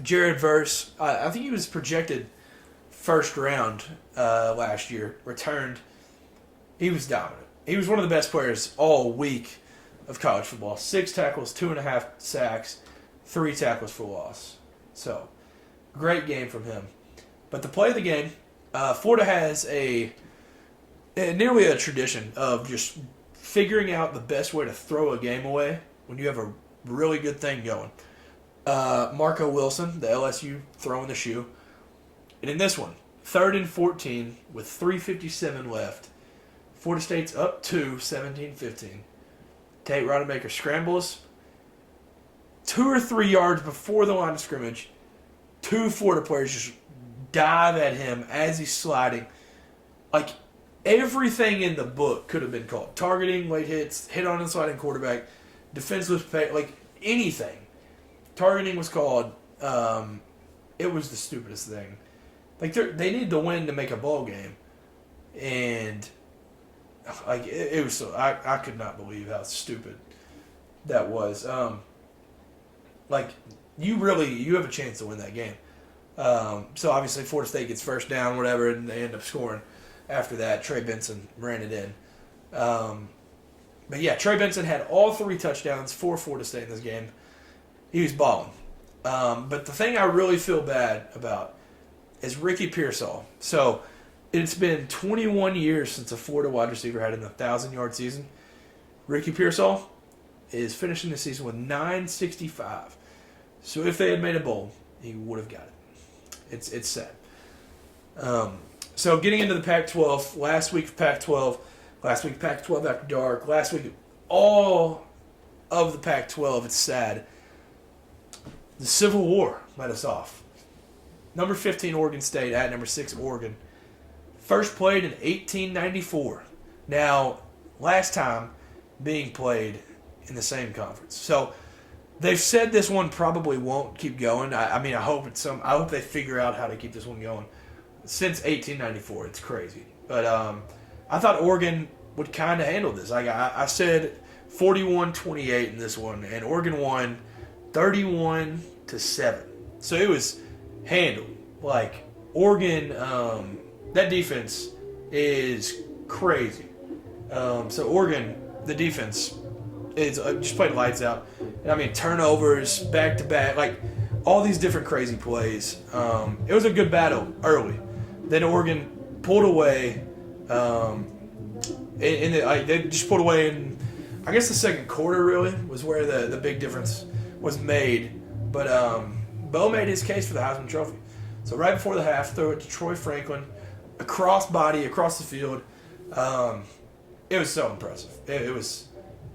Jared Verse, I think he was projected first round last year, returned. He was dominant. He was one of the best players all week of college football. 6 tackles, 2.5 sacks, 3 tackles for loss. So, great game from him. But the play of the game, Florida has nearly a tradition of just figuring out the best way to throw a game away when you have a really good thing going. Marco Wilson, the LSU throwing the shoe. And in this one, 3rd and 14 with 3:57 left. Florida State's up 2, 17-15. Tate Rodemaker scrambles. 2 or 3 yards before the line of scrimmage, 2 Florida players just dive at him as he's sliding. Like, everything in the book could have been called. Targeting, late hits, hit on the sliding quarterback, defenseless pay, like anything. Targeting was called. It was the stupidest thing. Like, they need to win to make a ball game. And, like, it was so... I could not believe how stupid that was. Like, you have a chance to win that game. So, obviously, Florida State gets first down, whatever, and they end up scoring. After that, Trey Benson ran it in. But yeah, Trey Benson had all 3 touchdowns for Florida State in this game. He was balling. But the thing I really feel bad about is Ricky Pearsall. So it's been 21 years since a Florida wide receiver had an 1,000-yard season. Ricky Pearsall is finishing the season with 965. So if they had made a bowl, he would have got it. It's sad. So getting into the Pac-12, last week Pac-12 After Dark, last week all of the Pac-12, it's sad. The Civil War let us off. Number 15 Oregon State at number 6 Oregon. First played in 1894. Now, last time being played in the same conference. So they've said this one probably won't keep going. I hope they figure out how to keep this one going. Since 1894, it's crazy. But I thought Oregon would kind of handle this. I said 41-28 in this one, and Oregon won 31-7. So it was handled. Like, Oregon, that defense is crazy. So Oregon, the defense, is just played lights out. And I mean, turnovers, back-to-back, like, all these different crazy plays. It was a good battle early. Then Oregon pulled away. They just pulled away in, I guess, the second quarter, really, was where the big difference was made. But Bo made his case for the Heisman Trophy. So right before the half, throw it to Troy Franklin, across the field. It was so impressive. It was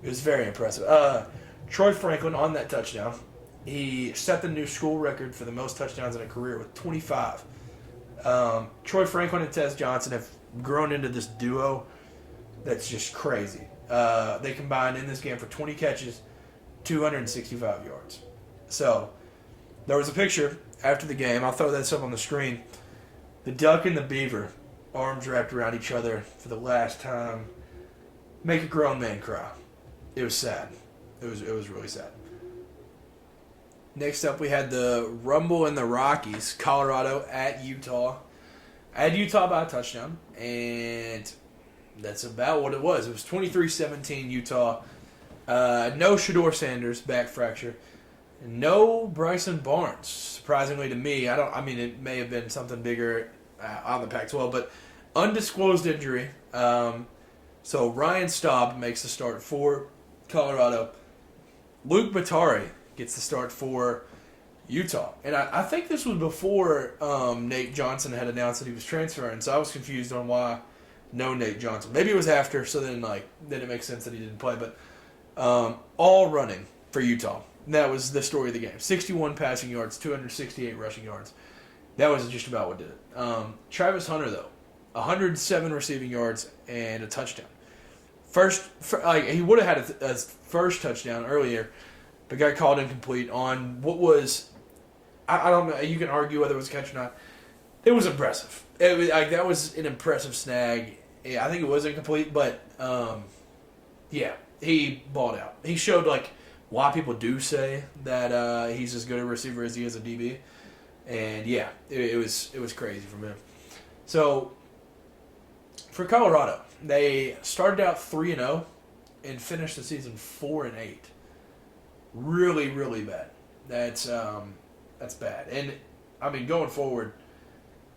very impressive. Troy Franklin on that touchdown, he set the new school record for the most touchdowns in a career with 25. Troy Franklin and Tez Johnson have grown into this duo that's just crazy. They combined in this game for 20 catches, 265 yards. So there was a picture after the game. I'll throw that up on the screen. The duck and the beaver, arms wrapped around each other for the last time, make a grown man cry. It was sad. It was really sad. Next up, we had the Rumble in the Rockies, Colorado at Utah. At Utah by a touchdown, and that's about what it was. It was 23-17 Utah. No Shador Sanders, back fracture. No Bryson Barnes, surprisingly to me. It may have been something bigger on the Pac-12, but undisclosed injury. So Ryan Staub makes the start for Colorado. Luke Batari gets the start for Utah. And I think this was before Nate Johnson had announced that he was transferring, so I was confused on why no Nate Johnson. Maybe it was after, so then it makes sense that he didn't play. But all running for Utah. And that was the story of the game. 61 passing yards, 268 rushing yards. That was just about what did it. Travis Hunter, though, 107 receiving yards and a touchdown. He would have had a first touchdown earlier, but got called incomplete on what was, I don't know, you can argue whether it was a catch or not. It was impressive. That was an impressive snag. Yeah, I think it was incomplete, but yeah, he balled out. He showed A lot of people do say that he's as good a receiver as he is a DB. And, yeah, it was crazy from him. So, for Colorado, they started out 3-0 and finished the season 4-8. Really, really bad. That's bad. And, I mean, going forward,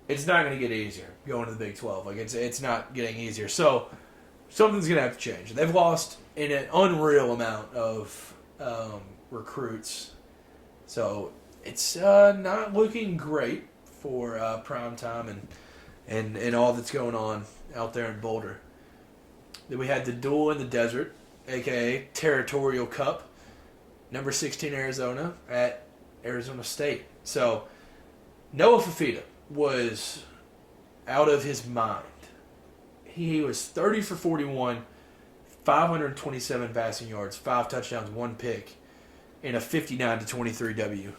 it's not going to get easier going to the Big 12. Like, it's not getting easier. So, something's going to have to change. They've lost an unreal amount of recruits. So, it's not looking great for prime time and all that's going on out there in Boulder. Then we had the duel in the desert, a.k.a. Territorial Cup, number 16 Arizona at Arizona State. So, Noah Fafita was out of his mind. He was 30 for 41, 527 passing yards, 5 touchdowns, 1 pick, and a 59-23 W.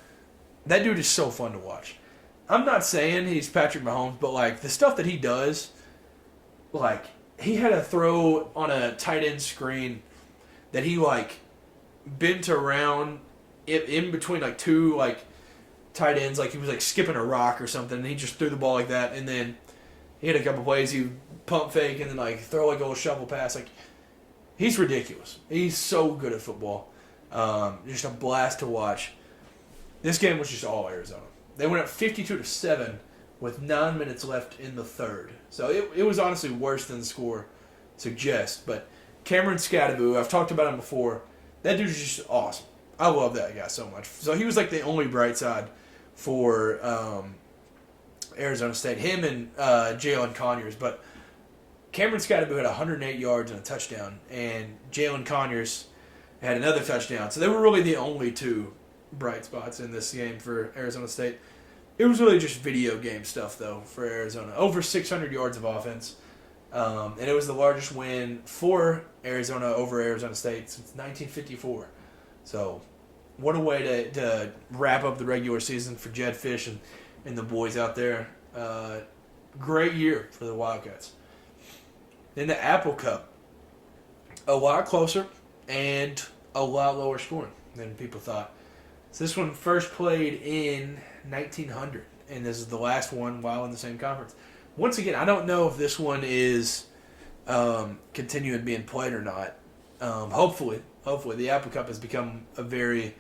That dude is so fun to watch. I'm not saying he's Patrick Mahomes, but like the stuff that he does, like he had a throw on a tight end screen that he like bent around in between like two like tight ends, like he was like skipping a rock or something, and he just threw the ball like that, and then he had a couple plays, he pump fake and then like throw like a little shovel pass. Like he's ridiculous. He's so good at football. Just a blast to watch. This game was just all Arizona. They went up 52-7 with 9 minutes left in the third. So it was honestly worse than the score suggests. But Cameron Scadaboo, I've talked about him before. That dude is just awesome. I love that guy so much. So he was like the only bright side for Arizona State. Him and Jalen Conyers. But Cameron Scadaboo had 108 yards and a touchdown. And Jalen Conyers had another touchdown. So they were really the only two bright spots in this game for Arizona State. It was really just video game stuff, though, for Arizona. Over 600 yards of offense. And it was the largest win for Arizona over Arizona State since 1954. So, what a way to wrap up the regular season for Jed Fish and the boys out there. Great year for the Wildcats. Then the Apple Cup. A lot closer and a lot lower scoring than people thought. So this one first played in 1900, and this is the last one while in the same conference. Once again, I don't know if this one is continuing being played or not. Hopefully, the Apple Cup has become a very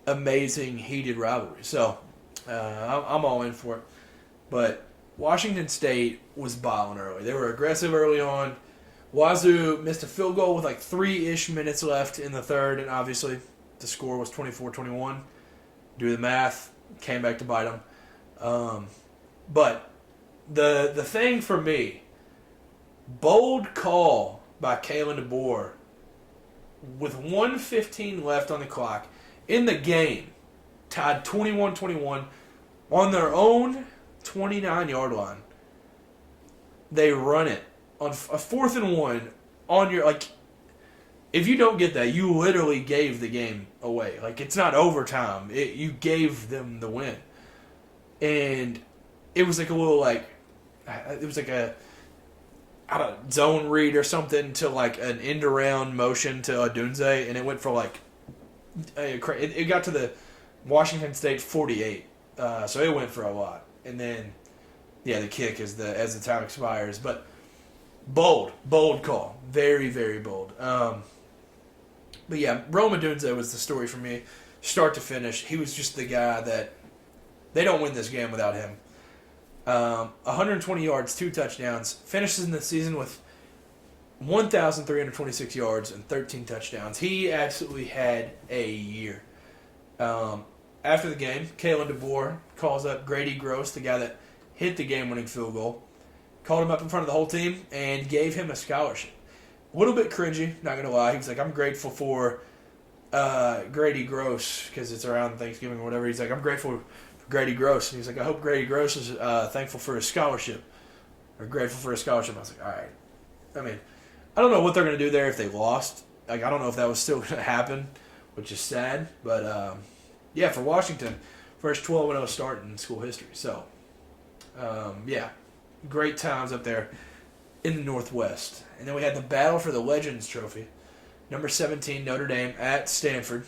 amazing, heated rivalry. So I'm all in for it. But Washington State was balling early. They were aggressive early on. Wazoo missed a field goal with like 3-ish minutes left in the third, and obviously the score was 24-21. Do the math. Came back to bite them. But the thing for me, bold call by Kalen DeBoer with 1:15 left on the clock in the game, tied 21-21 on their own 29-yard line. They run it on a 4th and 1 on your like. If you don't get that, you literally gave the game away. Like, it's not overtime. You gave them the win. And it was like a little, like, it was like a, I don't know, zone read or something to, like, an end-around motion to Odunze, and it went for, like, it got to the Washington State 48. So it went for a lot. And then, yeah, the kick as the time expires. But bold call. Very, very bold. But yeah, Rome Odunze was the story for me, start to finish. He was just the guy that they don't win this game without him. 120 yards, 2 touchdowns, finishes in the season with 1,326 yards and 13 touchdowns. He absolutely had a year. After the game, Kalen DeBoer calls up Grady Gross, the guy that hit the game-winning field goal, called him up in front of the whole team, and gave him a scholarship. A little bit cringy, not going to lie. He was like, I'm grateful for Grady Gross, because it's around Thanksgiving or whatever. He's like, I'm grateful for Grady Gross. And he's like, I hope Grady Gross is thankful for his scholarship, or grateful for his scholarship. I was like, all right. I mean, I don't know what they're going to do there if they lost. Like, I don't know if that was still going to happen, which is sad. But, yeah, for Washington, first 12-0 start in school history. So, yeah, great times up there in the Northwest. And then we had the battle for the Legends Trophy. Number 17, Notre Dame at Stanford.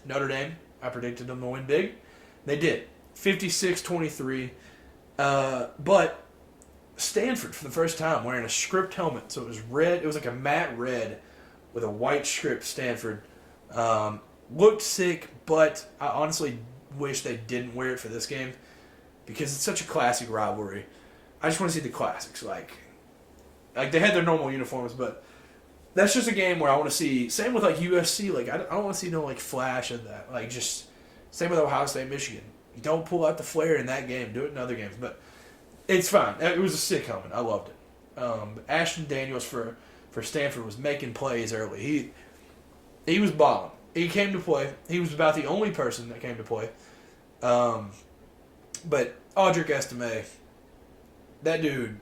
Notre Dame, I predicted them to win big. They did. 56-23. But Stanford, for the first time, wearing a script helmet. So it was red. It was like a matte red with a white script Stanford. Looked sick, but I honestly wish they didn't wear it for this game because it's such a classic rivalry. I just want to see the classics. Like they had their normal uniforms, but that's just a game where I want to see. Same with like USC. Like I don't want to see no like flash of that. Like just same with Ohio State, Michigan. You don't pull out the flair in that game. Do it in other games, but it's fine. It was a sick helmet. I loved it. Ashton Daniels for Stanford was making plays early. He was balling. He came to play. He was about the only person that came to play. But Audric Estime, that dude,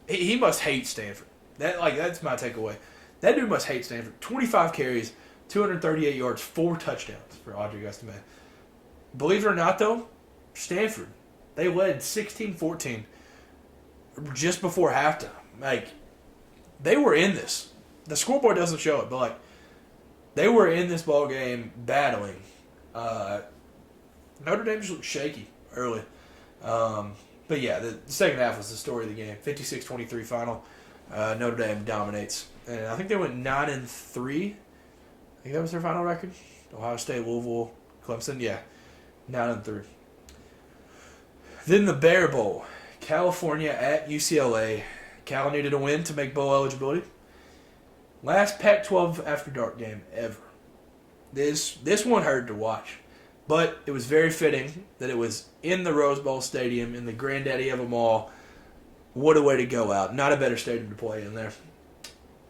he must hate Stanford. That's my takeaway. That dude must hate Stanford. 25 carries, 238 yards, 4 touchdowns for Audric Estime. Believe it or not, though, Stanford, they led 16-14 just before halftime. Like, they were in this. The scoreboard doesn't show it, but, like, they were in this ball game battling. Notre Dame just looked shaky early. But, yeah, the second half was the story of the game. 56-23 final. Notre Dame dominates. And I think they went 9-3. I think that was their final record. Ohio State, Louisville, Clemson. Yeah, 9-3. Then the Bear Bowl. California at UCLA. Cal needed a win to make bowl eligibility. Last Pac-12 After Dark game ever. This one hurt to watch. But it was very fitting that it was in the Rose Bowl Stadium, in the granddaddy of them all. What a way to go out. Not a better stadium to play in there.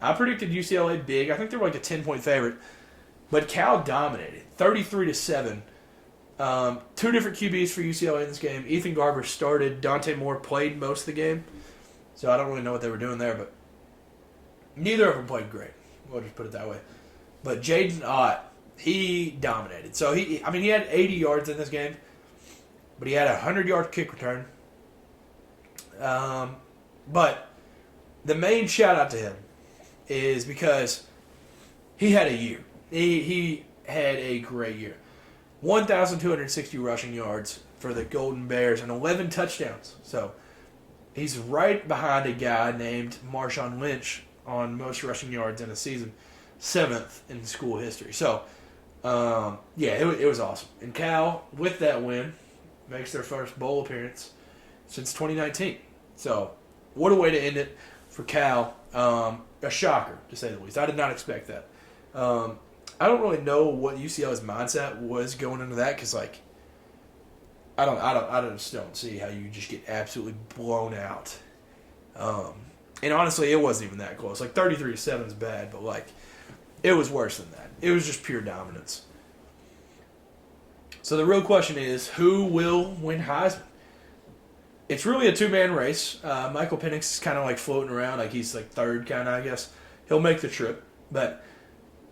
I predicted UCLA big. I think they were like a 10-point favorite. But Cal dominated. 33-7. 2 different QBs for UCLA in this game. Ethan Garber started. Dante Moore played most of the game. So I don't really know what they were doing there, but neither of them played great. We'll just put it that way. But Jaden Ott, he dominated. So he had 80 yards in this game, but he had a 100-yard kick return. But the main shout out to him is because he had a year. He had a great year. 1,260 rushing yards for the Golden Bears and 11 touchdowns. So he's right behind a guy named Marshawn Lynch on most rushing yards in a season, 7th in school history. So, it was awesome. And Cal, with that win, makes their first bowl appearance since 2019. So, what a way to end it for Cal. A shocker, to say the least. I did not expect that. I don't really know what UCLA's mindset was going into that because, like, I just don't see how you just get absolutely blown out. And honestly, it wasn't even that close. Like 33-7 is bad, but like it was worse than that. It was just pure dominance. So the real question is, who will win Heisman? It's really a 2-man race. Michael Penix is kind of like floating around, like he's like third kind of, I guess. He'll make the trip, but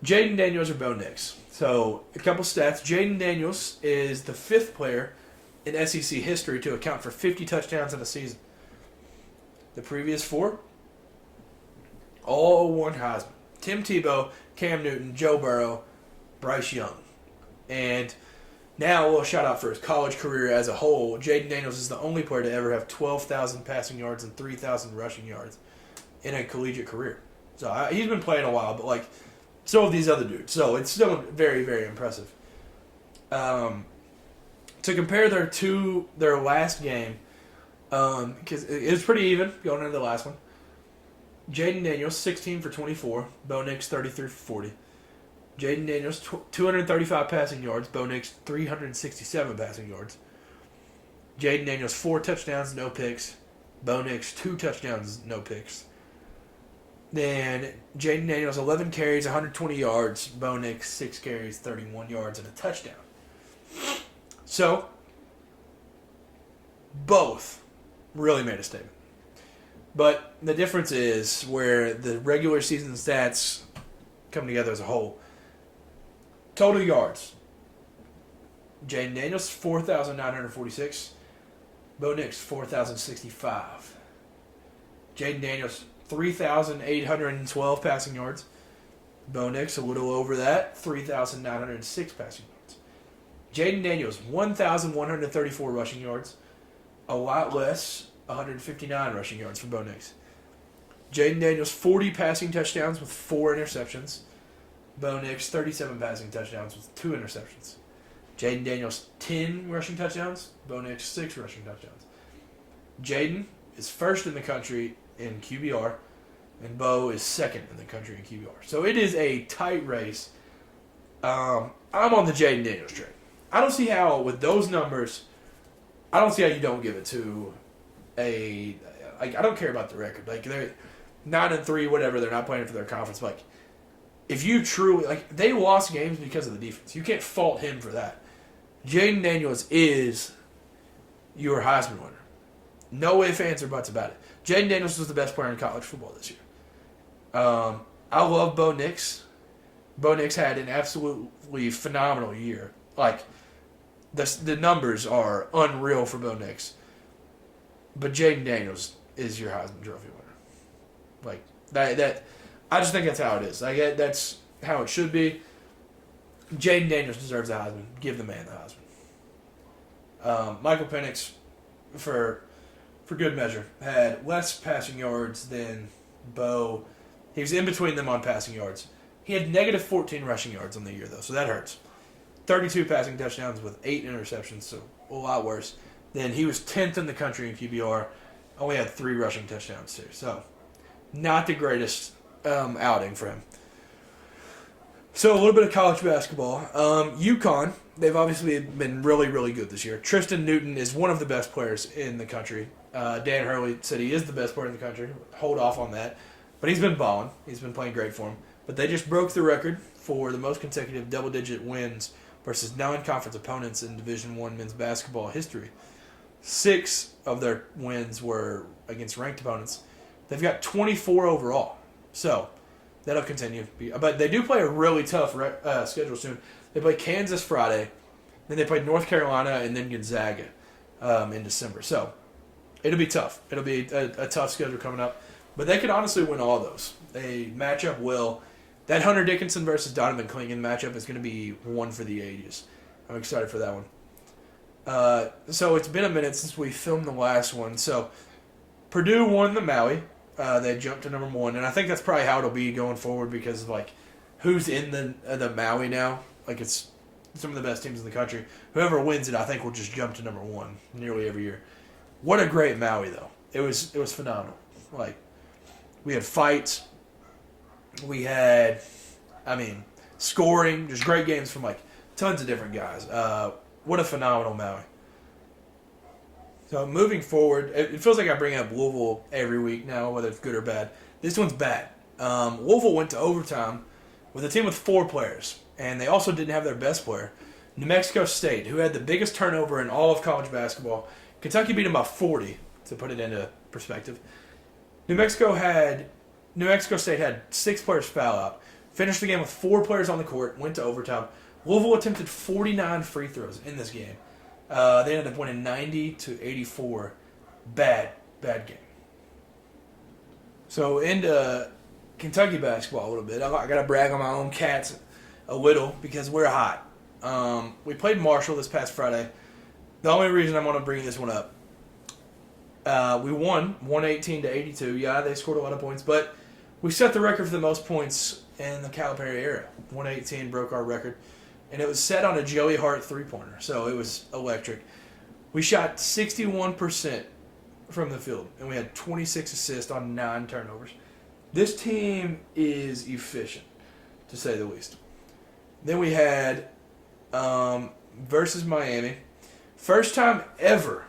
Jaden Daniels or Bo Nix. So a couple stats. Jaden Daniels is the 5th player in SEC history to account for 50 touchdowns in a season. The previous 4, all won Heisman. Tim Tebow, Cam Newton, Joe Burrow, Bryce Young. And now a little shout out for his college career as a whole. Jaden Daniels is the only player to ever have 12,000 passing yards and 3,000 rushing yards in a collegiate career. So he's been playing a while, but like so have these other dudes. So it's still very, very impressive. To compare their last game, because it was pretty even going into the last one. Jaden Daniels, 16 for 24. Bo Nix, 33 for 40. Jaden Daniels, 235 passing yards. Bo Nix, 367 passing yards. Jaden Daniels, 4 touchdowns, no picks. Bo Nix, 2 touchdowns, no picks. Then Jaden Daniels, 11 carries, 120 yards. Bo Nix, 6 carries, 31 yards, and a touchdown. So, both really made a statement. But the difference is where the regular season stats come together as a whole. Total yards. Jaden Daniels, 4,946. Bo Nix, 4,065. Jaden Daniels, 3,812 passing yards. Bo Nix, a little over that, 3,906 passing yards. Jaden Daniels, 1,134 rushing yards. A lot less, 159 rushing yards for Bo Nix. Jaden Daniels, 40 passing touchdowns with 4 interceptions. Bo Nix, 37 passing touchdowns with 2 interceptions. Jaden Daniels, 10 rushing touchdowns. Bo Nix, 6 rushing touchdowns. Jaden is first in the country in QBR, and Bo is second in the country in QBR. So it is a tight race. I'm on the Jaden Daniels train. I don't see how, with those numbers, I don't see how you don't give it to a. Like, I don't care about the record. Like, they're 9-3, whatever. They're not playing for their conference. Like, if you truly, like, they lost games because of the defense. You can't fault him for that. Jaden Daniels is your Heisman winner. No ifs, ands, or buts about it. Jaden Daniels was the best player in college football this year. I love Bo Nix. Bo Nix had an absolutely phenomenal year. Like, the numbers are unreal for Bo Nix. But Jaden Daniels is your Heisman Trophy winner. Like, that I just think that's how it is. Like, that's how it should be. Jaden Daniels deserves the Heisman. Give the man the Heisman. Michael Penix, for good measure, had less passing yards than Bo. He was in between them on passing yards. He had negative 14 rushing yards on the year, though, so that hurts. 32 passing touchdowns with 8 interceptions, so a lot worse. Then he was 10th in the country in QBR. Only had 3 rushing touchdowns, too. So, not the greatest outing for him. So, a little bit of college basketball. UConn, they've obviously been really, really good this year. Tristan Newton is one of the best players in the country. Dan Hurley said he is the best player in the country. Hold off on that. But he's been balling. He's been playing great for him. But they just broke the record for the most consecutive double-digit wins versus non-conference opponents in Division I men's basketball history. 6 of their wins were against ranked opponents. They've got 24 overall. So, that'll continue. But they do play a really tough schedule soon. They play Kansas Friday, then they play North Carolina, and then Gonzaga in December. So, it'll be tough. It'll be a tough schedule coming up. But they could honestly win all those. They match up well. That Hunter Dickinson versus Donovan Clingan matchup is going to be one for the ages. I'm excited for that one. So it's been a minute since we filmed the last one. So Purdue won the Maui. They jumped to number 1, and I think that's probably how it'll be going forward because of, like, who's in the Maui now. Like, it's some of the best teams in the country. Whoever wins it, I think, will just jump to number 1 nearly every year. What a great Maui, though. It was phenomenal. Like, we had fights. We had, scoring. Just great games from, like, tons of different guys. What a phenomenal Maui. So moving forward, it feels like I bring up Louisville every week now, whether it's good or bad. This one's bad. Louisville went to overtime with a team with 4 players, and they also didn't have their best player, New Mexico State, who had the biggest turnover in all of college basketball. Kentucky beat them by 40, to put it into perspective. New Mexico State had 6 players foul out, finished the game with 4 players on the court, went to overtime. Louisville attempted 49 free throws in this game. They ended up winning 90-84. Bad game. So into Kentucky basketball a little bit. I got to brag on my own Cats a little because we're hot. We played Marshall this past Friday. The only reason I'm going to bring this one up, we won 118-82. Yeah, they scored a lot of points, but we set the record for the most points in the Calipari era. 118 broke our record. And it was set on a Joey Hart three-pointer, so it was electric. We shot 61% from the field, and we had 26 assists on 9 turnovers. This team is efficient, to say the least. Then we had versus Miami. First time ever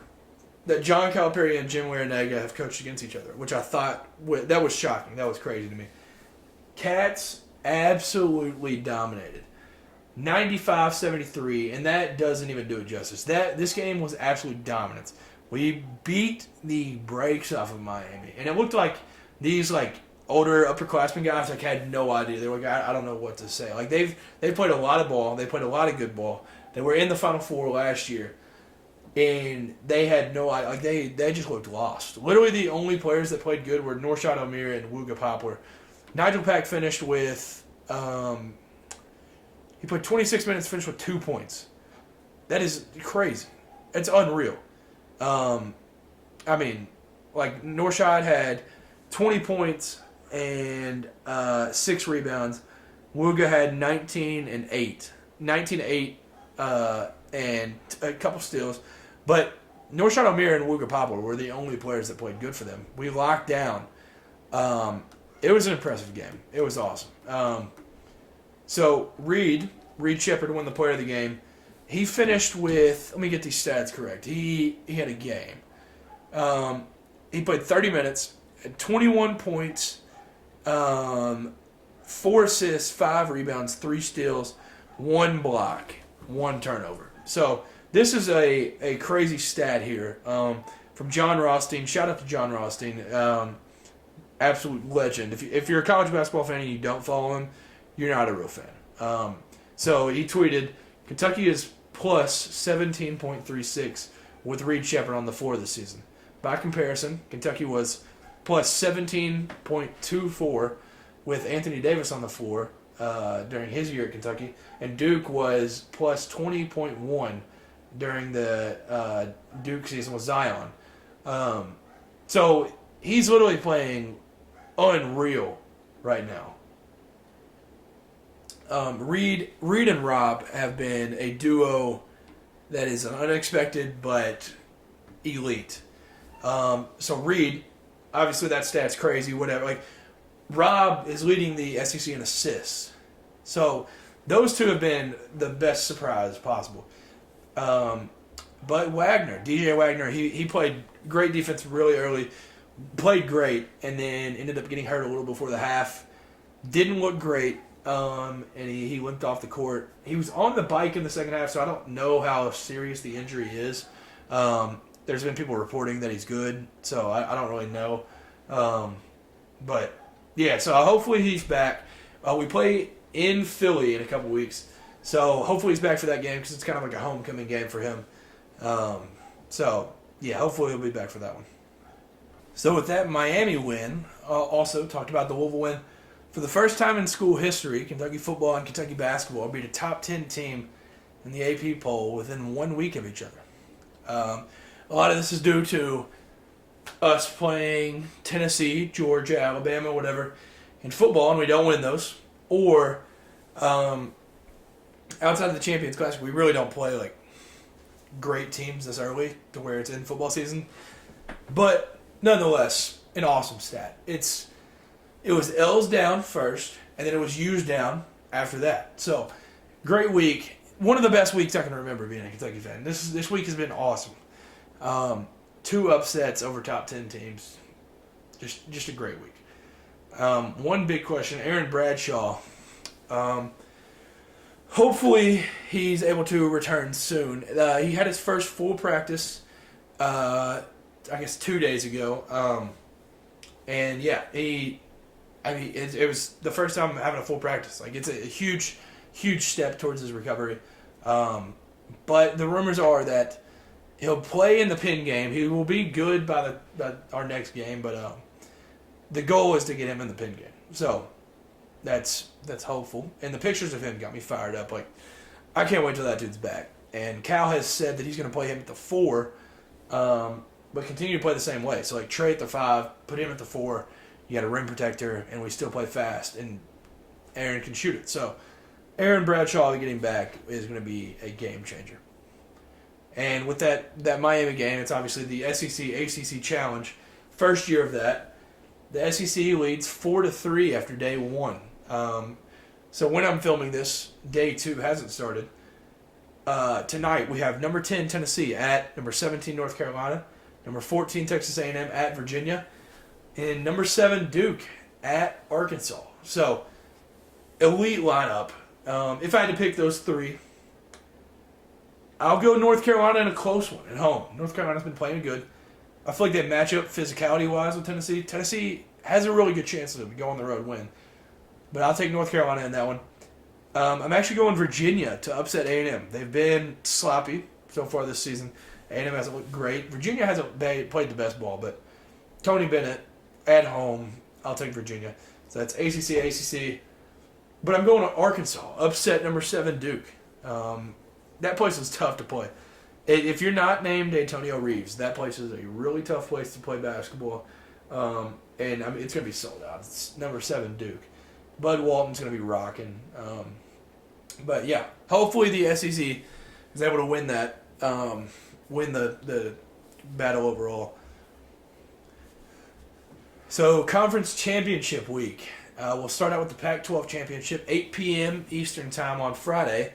that John Calipari and Jim Larinaga have coached against each other, which I thought, that was shocking. That was crazy to me. Cats absolutely dominated. 95-73, and that doesn't even do it justice. This game was absolute dominance. We beat the brakes off of Miami, and it looked like these older upperclassmen guys had no idea. They were like, I don't know what to say. Like they played a lot of ball. They played a lot of good ball. They were in the Final Four last year, and they had no idea. Like they just looked lost. Literally, the only players that played good were Norshad Amir and Wooga Poplar. Nigel Pack finished with He played 26 minutes, finished with 2 points. That is crazy. It's unreal. Norshad had 20 points and 6 rebounds. Wooga had 19 and 8. 19 and 8 and a couple steals. But Norshad Amir and Wooga Poplar were the only players that played good for them. We locked down. It was an impressive game. It was awesome. So Reed Shepherd won the player of the game. He finished with, let me get these stats correct. He had a game. He played 30 minutes, had 21 points, 4 assists, 5 rebounds, 3 steals, 1 block, 1 turnover. So this is a crazy stat here from John Rothstein. Shout out to John Rothstein, absolute legend. If you're a college basketball fan and you don't follow him, you're not a real fan. So he tweeted, Kentucky is plus 17.36 with Reed Shepherd on the floor this season. By comparison, Kentucky was plus 17.24 with Anthony Davis on the floor during his year at Kentucky, and Duke was plus 20.1 during the Duke season with Zion. So he's literally playing unreal right now. Reed and Rob have been a duo that is unexpected but elite. So Reed, obviously that stat's crazy, whatever. Like, Rob is leading the SEC in assists. So those two have been the best surprise possible. But DJ Wagner, he played great defense really early, played great, and then ended up getting hurt a little before the half. Didn't look great, and he limped off the court. He was on the bike in the second half, so I don't know how serious the injury is. There's been people reporting that he's good, so I don't really know. But, yeah, so hopefully he's back. We play in Philly in a couple weeks, so hopefully he's back for that game because it's kind of like a homecoming game for him. So, yeah, hopefully he'll be back for that one. So with that Miami win, also talked about the Louisville win. For the first time in school history, Kentucky football and Kentucky basketball beat a top 10 team in the AP poll within 1 week of each other. A lot of this is due to us playing Tennessee, Georgia, Alabama, whatever, in football, and we don't win those. Or outside of the Champions Classic, we really don't play like great teams this early to where it's in football season. But nonetheless, an awesome stat. It was L's down first, and then it was U's down after that. So, great week. One of the best weeks I can remember being a Kentucky fan. This week has been awesome. 2 upsets over top 10 teams. Just a great week. One big question, Aaron Bradshaw. Hopefully he's able to return soon. He had his first full practice, I guess 2 days ago. And yeah, it was the first time having a full practice. Like, it's a huge step towards his recovery. But the rumors are that he'll play in the Penn game. He will be good by our next game, but the goal is to get him in the Penn game. So that's hopeful. And the pictures of him got me fired up. Like, I can't wait till that dude's back. And Cal has said that he's going to play him at the 4, but continue to play the same way. So, like, Trey at the 5, put him at the 4. You got a rim protector, and we still play fast, and Aaron can shoot it. So Aaron Bradshaw getting back is going to be a game changer. And with that Miami game, it's obviously the SEC ACC Challenge, first year of that. The SEC leads 4-3 after day 1. So when I'm filming this, day 2 hasn't started. Tonight we have number 10 Tennessee at number 17 North Carolina, number 14 Texas A&M at Virginia, and number 7 Duke at Arkansas. So elite lineup. If I had to pick those 3, I'll go North Carolina in a close one at home. North Carolina's been playing good. I feel like they match up physicality-wise with Tennessee. Tennessee has a really good chance to go on the road and win. But I'll take North Carolina in that one. I'm actually going Virginia to upset A&M. They've been sloppy so far this season. A&M hasn't looked great. Virginia hasn't played the best ball, but Tony Bennett at home, I'll take Virginia. So that's ACC. But I'm going to Arkansas. Upset number 7 Duke. That place is tough to play. If you're not named Antonio Reeves, that place is a really tough place to play basketball. And I mean, it's going to be sold out. It's number 7 Duke. Bud Walton's going to be rocking. But yeah, hopefully the SEC is able to win that, win the battle overall. So conference championship week. We'll start out with the Pac-12 championship, 8 p.m. Eastern time on Friday.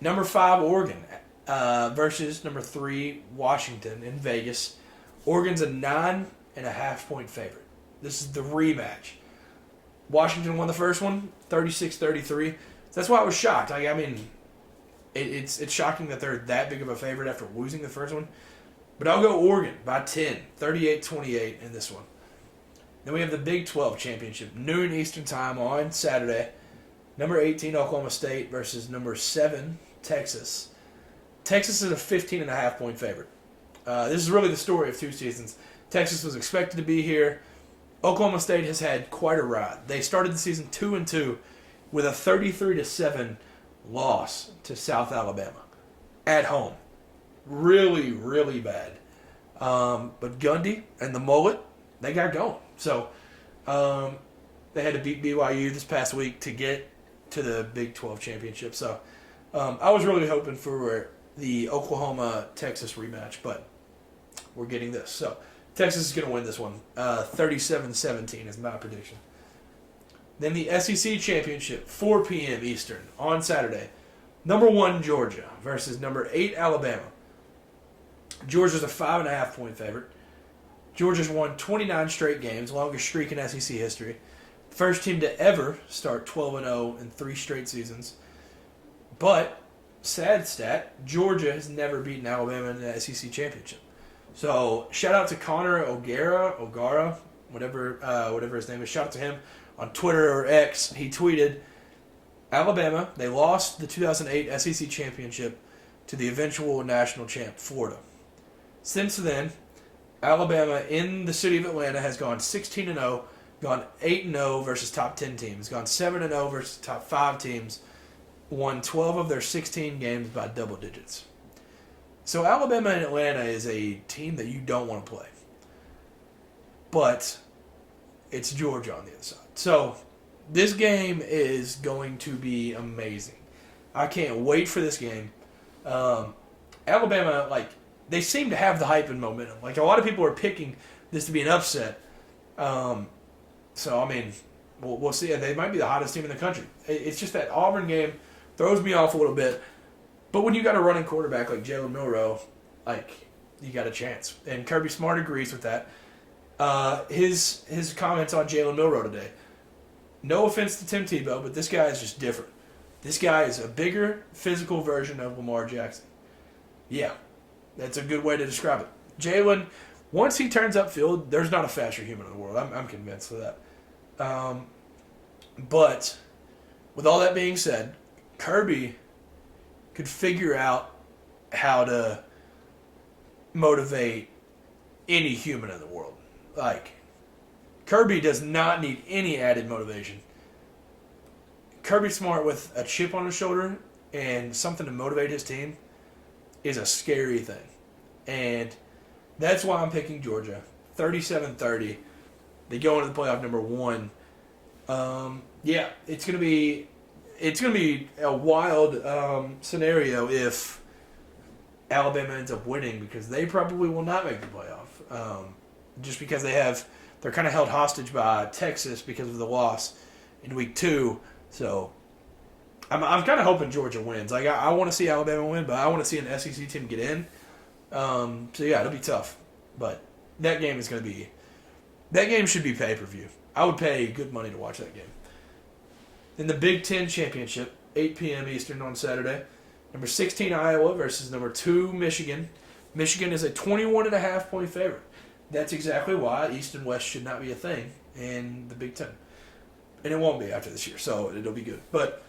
Number 5 Oregon versus number 3 Washington in Vegas. Oregon's a 9.5-point favorite. This is the rematch. Washington won the first one, 36-33. That's why I was shocked. I mean, it's shocking that they're that big of a favorite after losing the first one. But I'll go Oregon by 10, 38-28 in this one. Then we have the Big 12 championship, noon Eastern time on Saturday. Number 18 Oklahoma State versus number 7 Texas. Texas is a 15.5-point favorite. This is really the story of 2 seasons. Texas was expected to be here. Oklahoma State has had quite a ride. They started the season 2-2 with a 33-7 loss to South Alabama at home. Really, really bad. But Gundy and the Mullet, they got going. So they had to beat BYU this past week to get to the Big 12 championship. So I was really hoping for the Oklahoma-Texas rematch, but we're getting this. So Texas is going to win this one. 37-17 is my prediction. Then the SEC championship, 4 p.m. Eastern on Saturday. Number 1 Georgia versus number 8 Alabama. Georgia's a 5.5-point favorite. Georgia's won 29 straight games, longest streak in SEC history. First team to ever start 12-0 in 3 straight seasons. But, sad stat, Georgia has never beaten Alabama in the SEC championship. So, shout out to Connor O'Gara, whatever his name is. Shout out to him on Twitter or X. He tweeted, Alabama, they lost the 2008 SEC championship to the eventual national champ, Florida. Since then, Alabama in the city of Atlanta has gone 16-0, gone 8-0 versus top 10 teams, gone 7-0 versus top 5 teams, won 12 of their 16 games by double digits. So Alabama and Atlanta is a team that you don't want to play. But it's Georgia on the other side. So this game is going to be amazing. I can't wait for this game. Alabama, they seem to have the hype and momentum. A lot of people are picking this to be an upset. So, I mean, we'll see. They might be the hottest team in the country. It's just that Auburn game throws me off a little bit. But when you got a running quarterback like Jalen Milroe, you got a chance. And Kirby Smart agrees with that. His comments on Jalen Milroe today. No offense to Tim Tebow, but this guy is just different. This guy is a bigger, physical version of Lamar Jackson. Yeah, that's a good way to describe it. Jalen, once he turns upfield, there's not a faster human in the world. I'm convinced of that. But with all that being said, Kirby could figure out how to motivate any human in the world. Kirby does not need any added motivation. Kirby Smart with a chip on his shoulder and something to motivate his team is a scary thing. And that's why I'm picking Georgia. 37-30. They go into the playoff number 1. Yeah, it's gonna be a wild scenario if Alabama ends up winning, because they probably will not make the playoff. Just because they're kind of held hostage by Texas because of the loss in week 2. So I'm kind of hoping Georgia wins. I want to see Alabama win, but I want to see an SEC team get in. So yeah, it'll be tough. But that game should be pay-per-view. I would pay good money to watch that game. In the Big 10 championship, 8 p.m. Eastern on Saturday, number 16 Iowa versus number 2 Michigan. Michigan is a 21.5-point favorite. That's exactly why East and West should not be a thing in the Big 10. And it won't be after this year, so it'll be good. But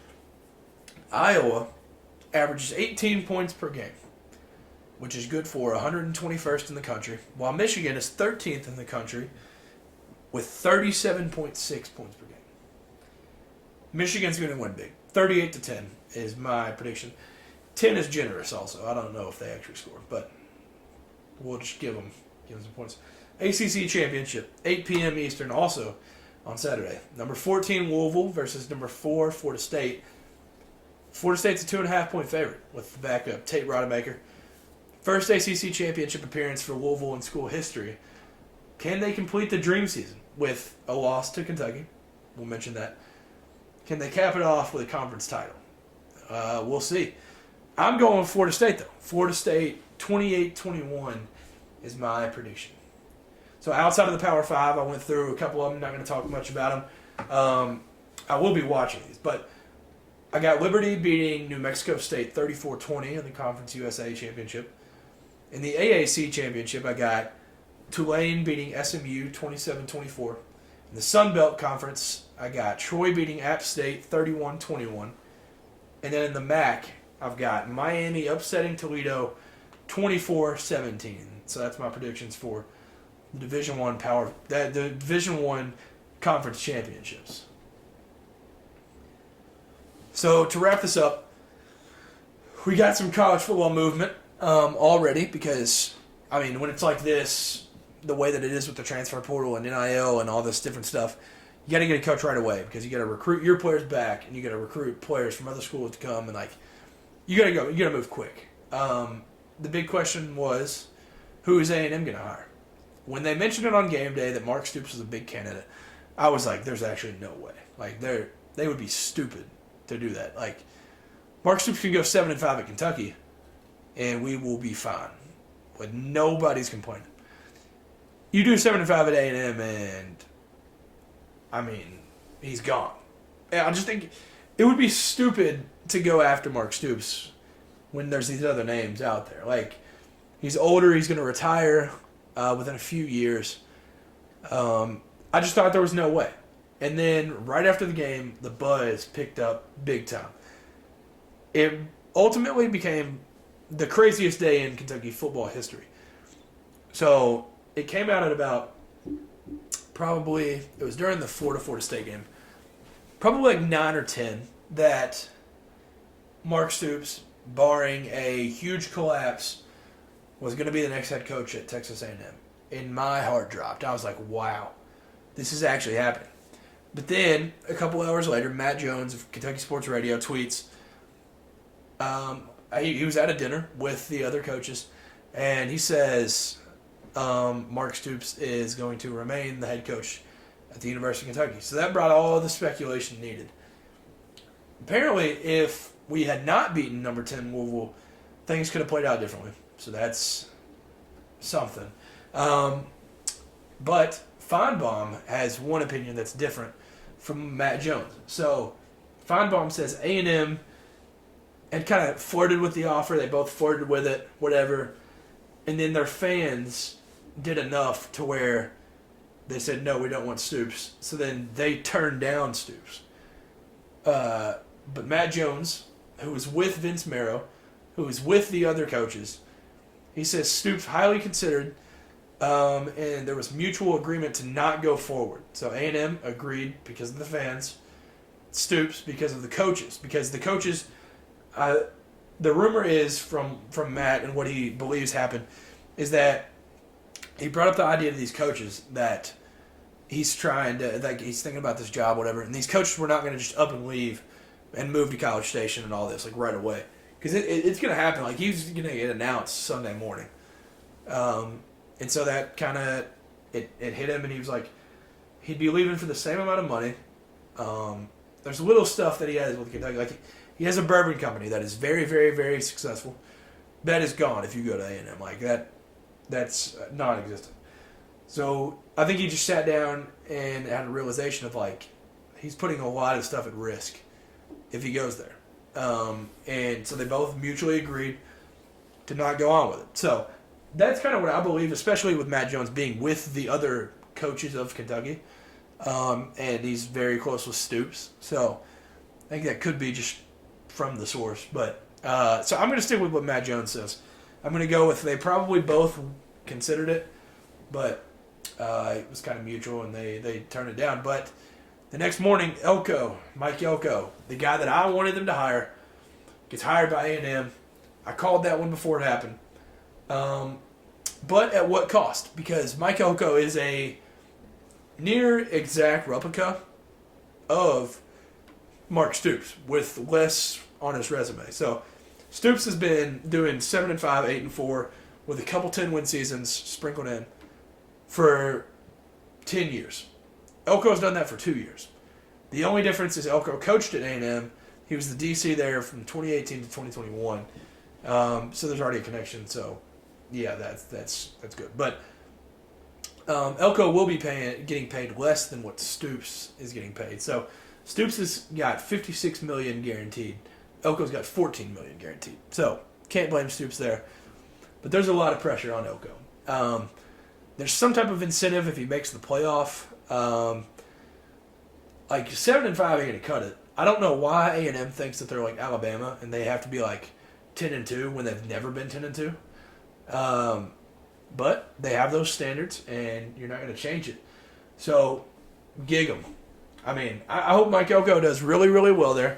Iowa averages 18 points per game, which is good for 121st in the country, while Michigan is 13th in the country with 37.6 points per game. Michigan's going to win big. 38-10 is my prediction. 10 is generous also. I don't know if they actually score, but we'll just give them some points. ACC Championship, 8 p.m. Eastern, also on Saturday. Number 14, Louisville versus number 4, Florida State. Florida State's a 2.5-point favorite with the backup, Tate Rodemaker. First ACC Championship appearance for Louisville in school history. Can they complete the dream season with a loss to Kentucky? We'll mention that. Can they cap it off with a conference title? We'll see. I'm going with Florida State, though. Florida State, 28-21 is my prediction. So outside of the Power 5, I went through a couple of them. Not going to talk much about them. I will be watching these. But I got Liberty beating New Mexico State 34-20 in the Conference USA Championship. In the AAC Championship, I got Tulane beating SMU 27-24. In the Sun Belt Conference, I got Troy beating App State 31-21. And then in the MAC, I've got Miami upsetting Toledo 24-17. So that's my predictions for the Division I Conference Championships. So to wrap this up, we got some college football movement already because, I mean, when it's like this, the way that it is with the transfer portal and NIL and all this different stuff, you got to get a coach right away because you got to recruit your players back and you got to recruit players from other schools to come and you got to move quick. The big question was, who is A&M going to hire? When they mentioned it on game day that Mark Stoops was a big candidate, I was like, there's actually no way. They would be stupid to do that. Mark Stoops can go 7-5 at Kentucky, and we will be fine. But nobody's complaining. You do 7-5 at A&M, and I mean, he's gone. And I just think it would be stupid to go after Mark Stoops when there's these other names out there. He's older. He's going to retire within a few years. I just thought there was no way. And then right after the game, the buzz picked up big time. It ultimately became the craziest day in Kentucky football history. So it came out at about it was during the Florida State game, probably 9 or 10, that Mark Stoops, barring a huge collapse, was going to be the next head coach at Texas A&M. And my heart dropped. I was like, wow, this is actually happening. But then, a couple hours later, Matt Jones of Kentucky Sports Radio tweets, he was at a dinner with the other coaches, and he says Mark Stoops is going to remain the head coach at the University of Kentucky. So that brought all the speculation needed. Apparently, if we had not beaten number 10 Louisville, things could have played out differently. So that's something. But Feinbaum has one opinion that's different from Matt Jones. So Feinbaum says A&M had kind of flirted with the offer. They both flirted with it, whatever. And then their fans did enough to where they said, no, we don't want Stoops. So then they turned down Stoops. But Matt Jones, who was with Vince Marrow, who was with the other coaches, he says Stoops highly considered, and there was mutual agreement to not go forward. So A&M agreed because of the fans, Stoops because of the coaches. Because the coaches, the rumor is from Matt and what he believes happened, is that he brought up the idea to these coaches that he's trying to, he's thinking about this job, whatever, and these coaches were not going to just up and leave and move to College Station and all this, right away. Because it's going to happen. He's going to get announced Sunday morning. And so that kind of, it hit him, and he was like, he'd be leaving for the same amount of money. There's little stuff that he has with Kentucky. He has a bourbon company that is very, very, very successful. That is gone if you go to A&M. That's non-existent. So I think he just sat down and had a realization of, he's putting a lot of stuff at risk if he goes there. And so they both mutually agreed to not go on with it. So that's kind of what I believe, especially with Matt Jones being with the other coaches of Kentucky. And he's very close with Stoops. So I think that could be just from the source. But so I'm going to stick with what Matt Jones says. I'm going to go with they probably both considered it, but it was kind of mutual, and they turned it down. But The next morning, Mike Elko, the guy that I wanted them to hire, gets hired by A&M. I called that one before it happened. But at what cost? Because Mike Elko is a near exact replica of Mark Stoops with less on his resume. So Stoops has been doing 7-5, 8-4 with a couple 10-win seasons sprinkled in for 10 years. Elko's done that for 2 years. The only difference is Elko coached at A&M. He was the DC there from 2018 to 2021. So there's already a connection. So yeah, that's good. But Elko will be getting paid less than what Stoops is getting paid. So Stoops has got $56 million guaranteed. Elko's got $14 million guaranteed. So can't blame Stoops there. But there's a lot of pressure on Elko. There's some type of incentive if he makes the playoff. Like 7-5 ain't gonna cut it. I don't know why A&M thinks that they're like Alabama and they have to be like 10-2 when they've never been 10-2. But they have those standards, and you're not going to change it. So, gig them. I mean, I hope Mike Elko does really, really well there.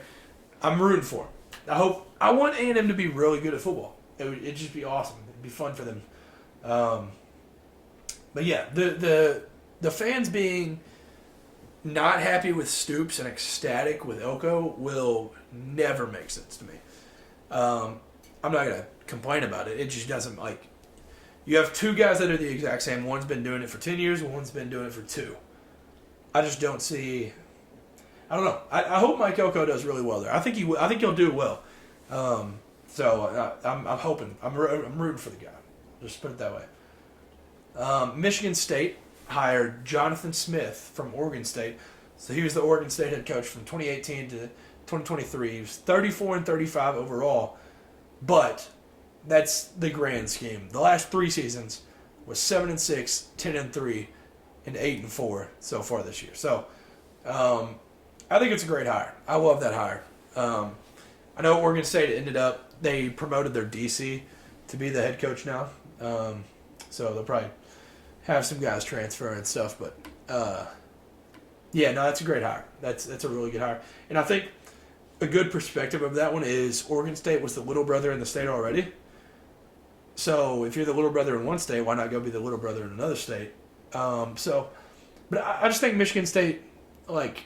I'm rooting for him. I want A&M to be really good at football. It'd just be awesome. It'd be fun for them. But yeah, the fans being not happy with Stoops and ecstatic with Elko will never make sense to me. I'm not going to complain about it. It just doesn't, like, you have two guys that are the exact same. One's been doing it for 10 years, one's been doing it for 2. I just don't see, I don't know. I hope Mike Elko does really well there. I think he'll do well. So I'm hoping, I'm rooting for the guy. Just put it that way. Michigan State hired Jonathan Smith from Oregon State. So he was the Oregon State head coach from 2018 to 2023. He was 34-35 overall. But that's the grand scheme. The last 3 seasons was 7-6, 10-3, and 8-4 so far this year. So I think it's a great hire. I love that hire. I know Oregon State ended up, they promoted their DC to be the head coach now. So they'll probably have some guys transfer and stuff. But yeah, no, that's a great hire. That's a really good hire. And I think a good perspective of that one is Oregon State was the little brother in the state already. So if you're the little brother in one state, why not go be the little brother in another state? But I just think Michigan State, like,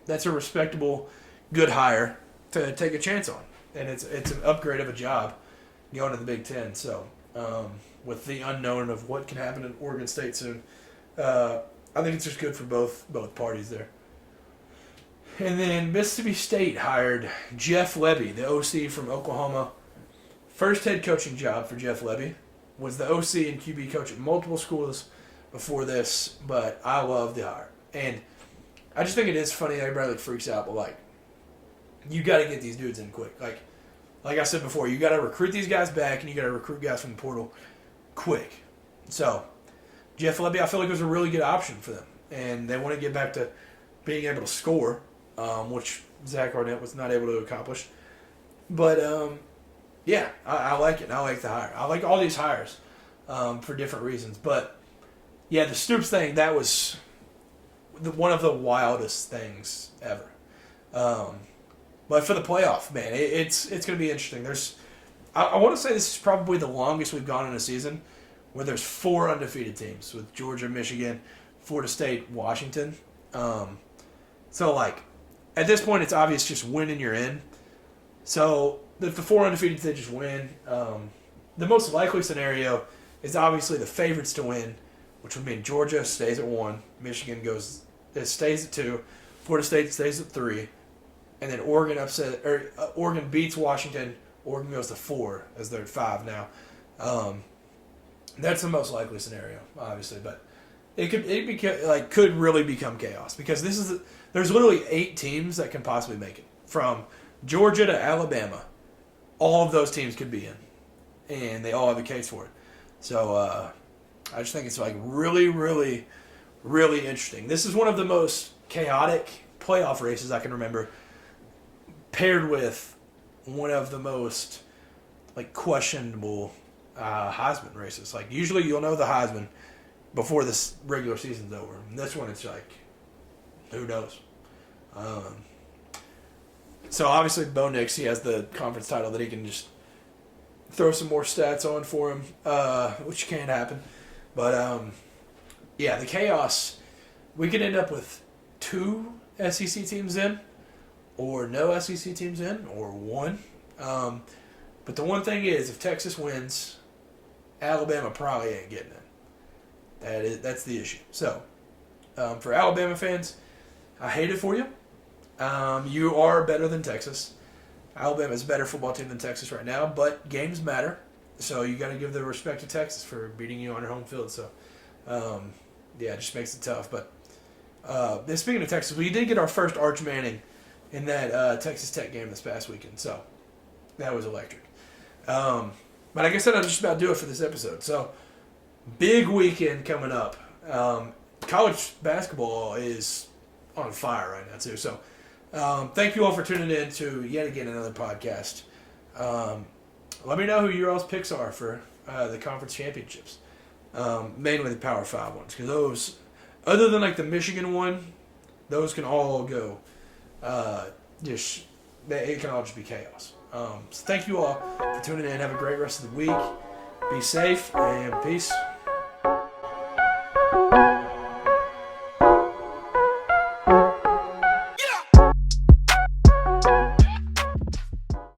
that's a respectable, good hire to take a chance on. And it's an upgrade of a job going to the Big Ten. So with the unknown of what can happen at Oregon State soon, I think it's just good for both parties there. And then Mississippi State hired Jeff Lebby, the OC from Oklahoma. First head coaching job for Jeff Lebby. Was the OC and QB coach at multiple schools before this, but I love the hire. And I just think it is funny that everybody freaks out, but like, you got to get these dudes in quick. Like I said before, you got to recruit these guys back, and you got to recruit guys from the portal quick. So Jeff Lebby, I feel like it was a really good option for them, and they want to get back to being able to score, which Zach Arnett was not able to accomplish. But yeah, I like it. I like the hire. I like all these hires for different reasons. But yeah, the Stoops thing, that was one of the wildest things ever. But for the playoff, man, it's going to be interesting. I want to say this is probably the longest we've gone in a season where there's 4 undefeated teams with Georgia, Michigan, Florida State, Washington. So, like, at this point, it's obvious just win and you're in. So, if the 4 undefeated teams just win, the most likely scenario is obviously the favorites to win, which would mean Georgia stays at 1, Michigan stays at 2, Florida State stays at 3, and then Oregon beats Washington. Oregon goes to 4 as they're at 5 now. That's the most likely scenario, obviously, but it could really become chaos because there's literally 8 teams that can possibly make it from Georgia to Alabama. All of those teams could be in, and they all have a case for it. So I just think it's like really, really, really interesting. This is one of the most chaotic playoff races I can remember, paired with one of the most like questionable Heisman races. Like usually you'll know the Heisman before this regular season's over. And this one it's like, who knows? So obviously Bo Nix, he has the conference title that he can just throw some more stats on for him, which can happen. But yeah, the chaos, we could end up with 2 SEC teams in, or no SEC teams in, or 1. But the one thing is, if Texas wins, Alabama probably ain't getting it. That's the issue. So, for Alabama fans, I hate it for you. You are better than Texas. Alabama is a better football team than Texas right now, but games matter. So you got to give the respect to Texas for beating you on your home field. So, yeah, it just makes it tough. But speaking of Texas, we did get our first Arch Manning in that Texas Tech game this past weekend. So that was electric. But I guess that'll just about do it for this episode. So big weekend coming up. College basketball is on fire right now too. So thank you all for tuning in to yet again another podcast. Let me know who your all's picks are for the conference championships. Mainly the Power 5 ones. Because those, other than like the Michigan one, those can all go. It can all just be chaos. So thank you all for tuning in. Have a great rest of the week. Be safe and peace.